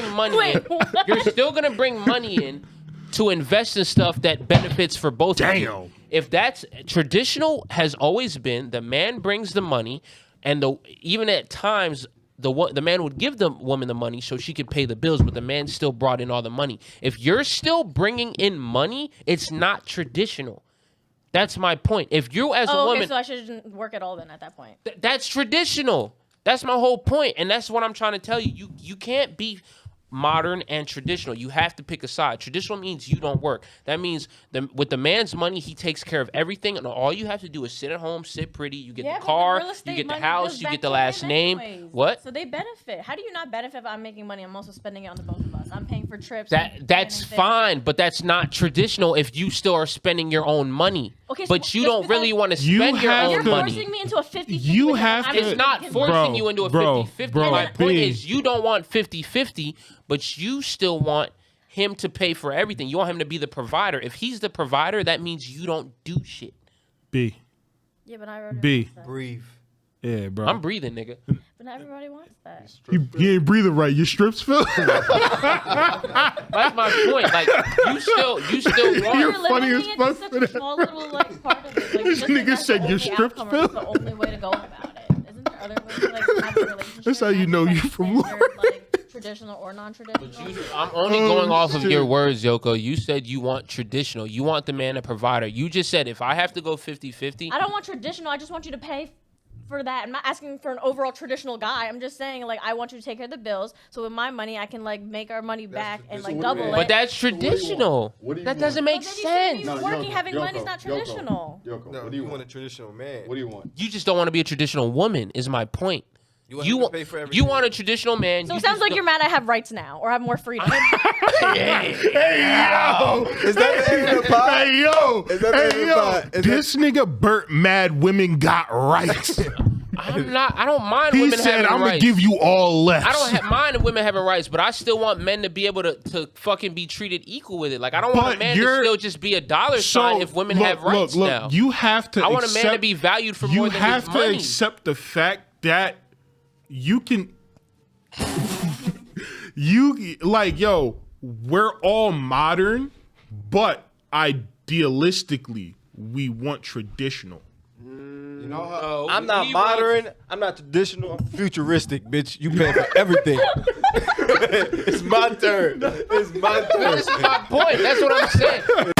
money Wait, in. what? You're still gonna bring money in to invest in stuff that benefits for both of you. Damn. If that's traditional, has always been the man brings the money, and even at times the man would give the woman the money so she could pay the bills, but the man still brought in all the money. If you're still bringing in money, it's not traditional. That's my point. If you as a Oh, okay. woman, So I shouldn't work at all then at that point. that's traditional. That's my whole point, and that's what I'm trying to tell you. You can't be modern and traditional. You have to pick a side. Traditional means you don't work. That means with the man's money, he takes care of everything, and all you have to do is sit at home, sit pretty. You get Yeah, the but car, real you estate get the money house, goes you back get the to last him name. anyways. What? So they benefit. How do you not benefit if I'm making money? I'm also spending it on the both of us. I'm paying for trips. That's planning things. fine, but that's not traditional if you still are spending your own money. Okay, so but you just don't because really want to You spend your have own You're to- money. forcing me into a 50-50. You with him. have I'm to- It's just not giving- forcing Bro, you into a bro, 50-50. bro, My point B. is you don't want 50-50, but you still want him to pay for everything. You want him to be the provider. If he's the provider, that means you don't do shit. B. Yeah, but I already B. wants that. Breathe. Yeah, bro. I'm breathing, nigga. But not everybody wants that. You ain't breathing right. Your strips fill. That's my point. Like you still want. You're You're funny limiting as it fuck to such for a that. small little like part of it. Like, This just nigga that's said the your only strips outcome, or fill. that's the only way to go about it. Isn't there other ways to like have a relationship? That's how you Not know just, you like, from standard, like traditional or non-traditional. I'm only Oh, going off of shit. your words, Yoko. You said you want traditional. You want the man a provider. You just said if I have to go 50-50, I don't want traditional. I just want you to pay for that. I'm not asking for an overall traditional guy. I'm just saying like I want you to take care of the bills. So with my money, I can like make our money back and so like what do you double want? it. but that's what do you want? traditional. What do you That want? doesn't But make then you shouldn't be sense. working, having money is not traditional. Yoko, No, what do you want want? a traditional man. What do you want? You just don't want to be a traditional woman. Is my point. You want him to pay for everything. You want a traditional man. So you it sounds just like don't- you're mad I have rights now or I have more freedom. Hey, yo. Is that the end of the pod? Hey, yo. Is that the end of Hey, the yo. pod? Is that- This nigga Burt mad women got rights. I'm not. I don't mind He women said, having I'm going to rights. give you all less. I don't mind women having rights, but I still want men to be able to fucking be treated equal with it. Like I don't want But a man to you're- still just be a dollar sign if women have rights look, now. You have to I want a man to accept- be valued for you more than have his to money. accept the fact that you can you like yo we're all modern but idealistically we want traditional. You know how No, I'm not we want- modern. I'm not traditional. I'm futuristic, bitch. You pay for everything. It's my turn. It's my turn. That's my point. That's what I'm saying.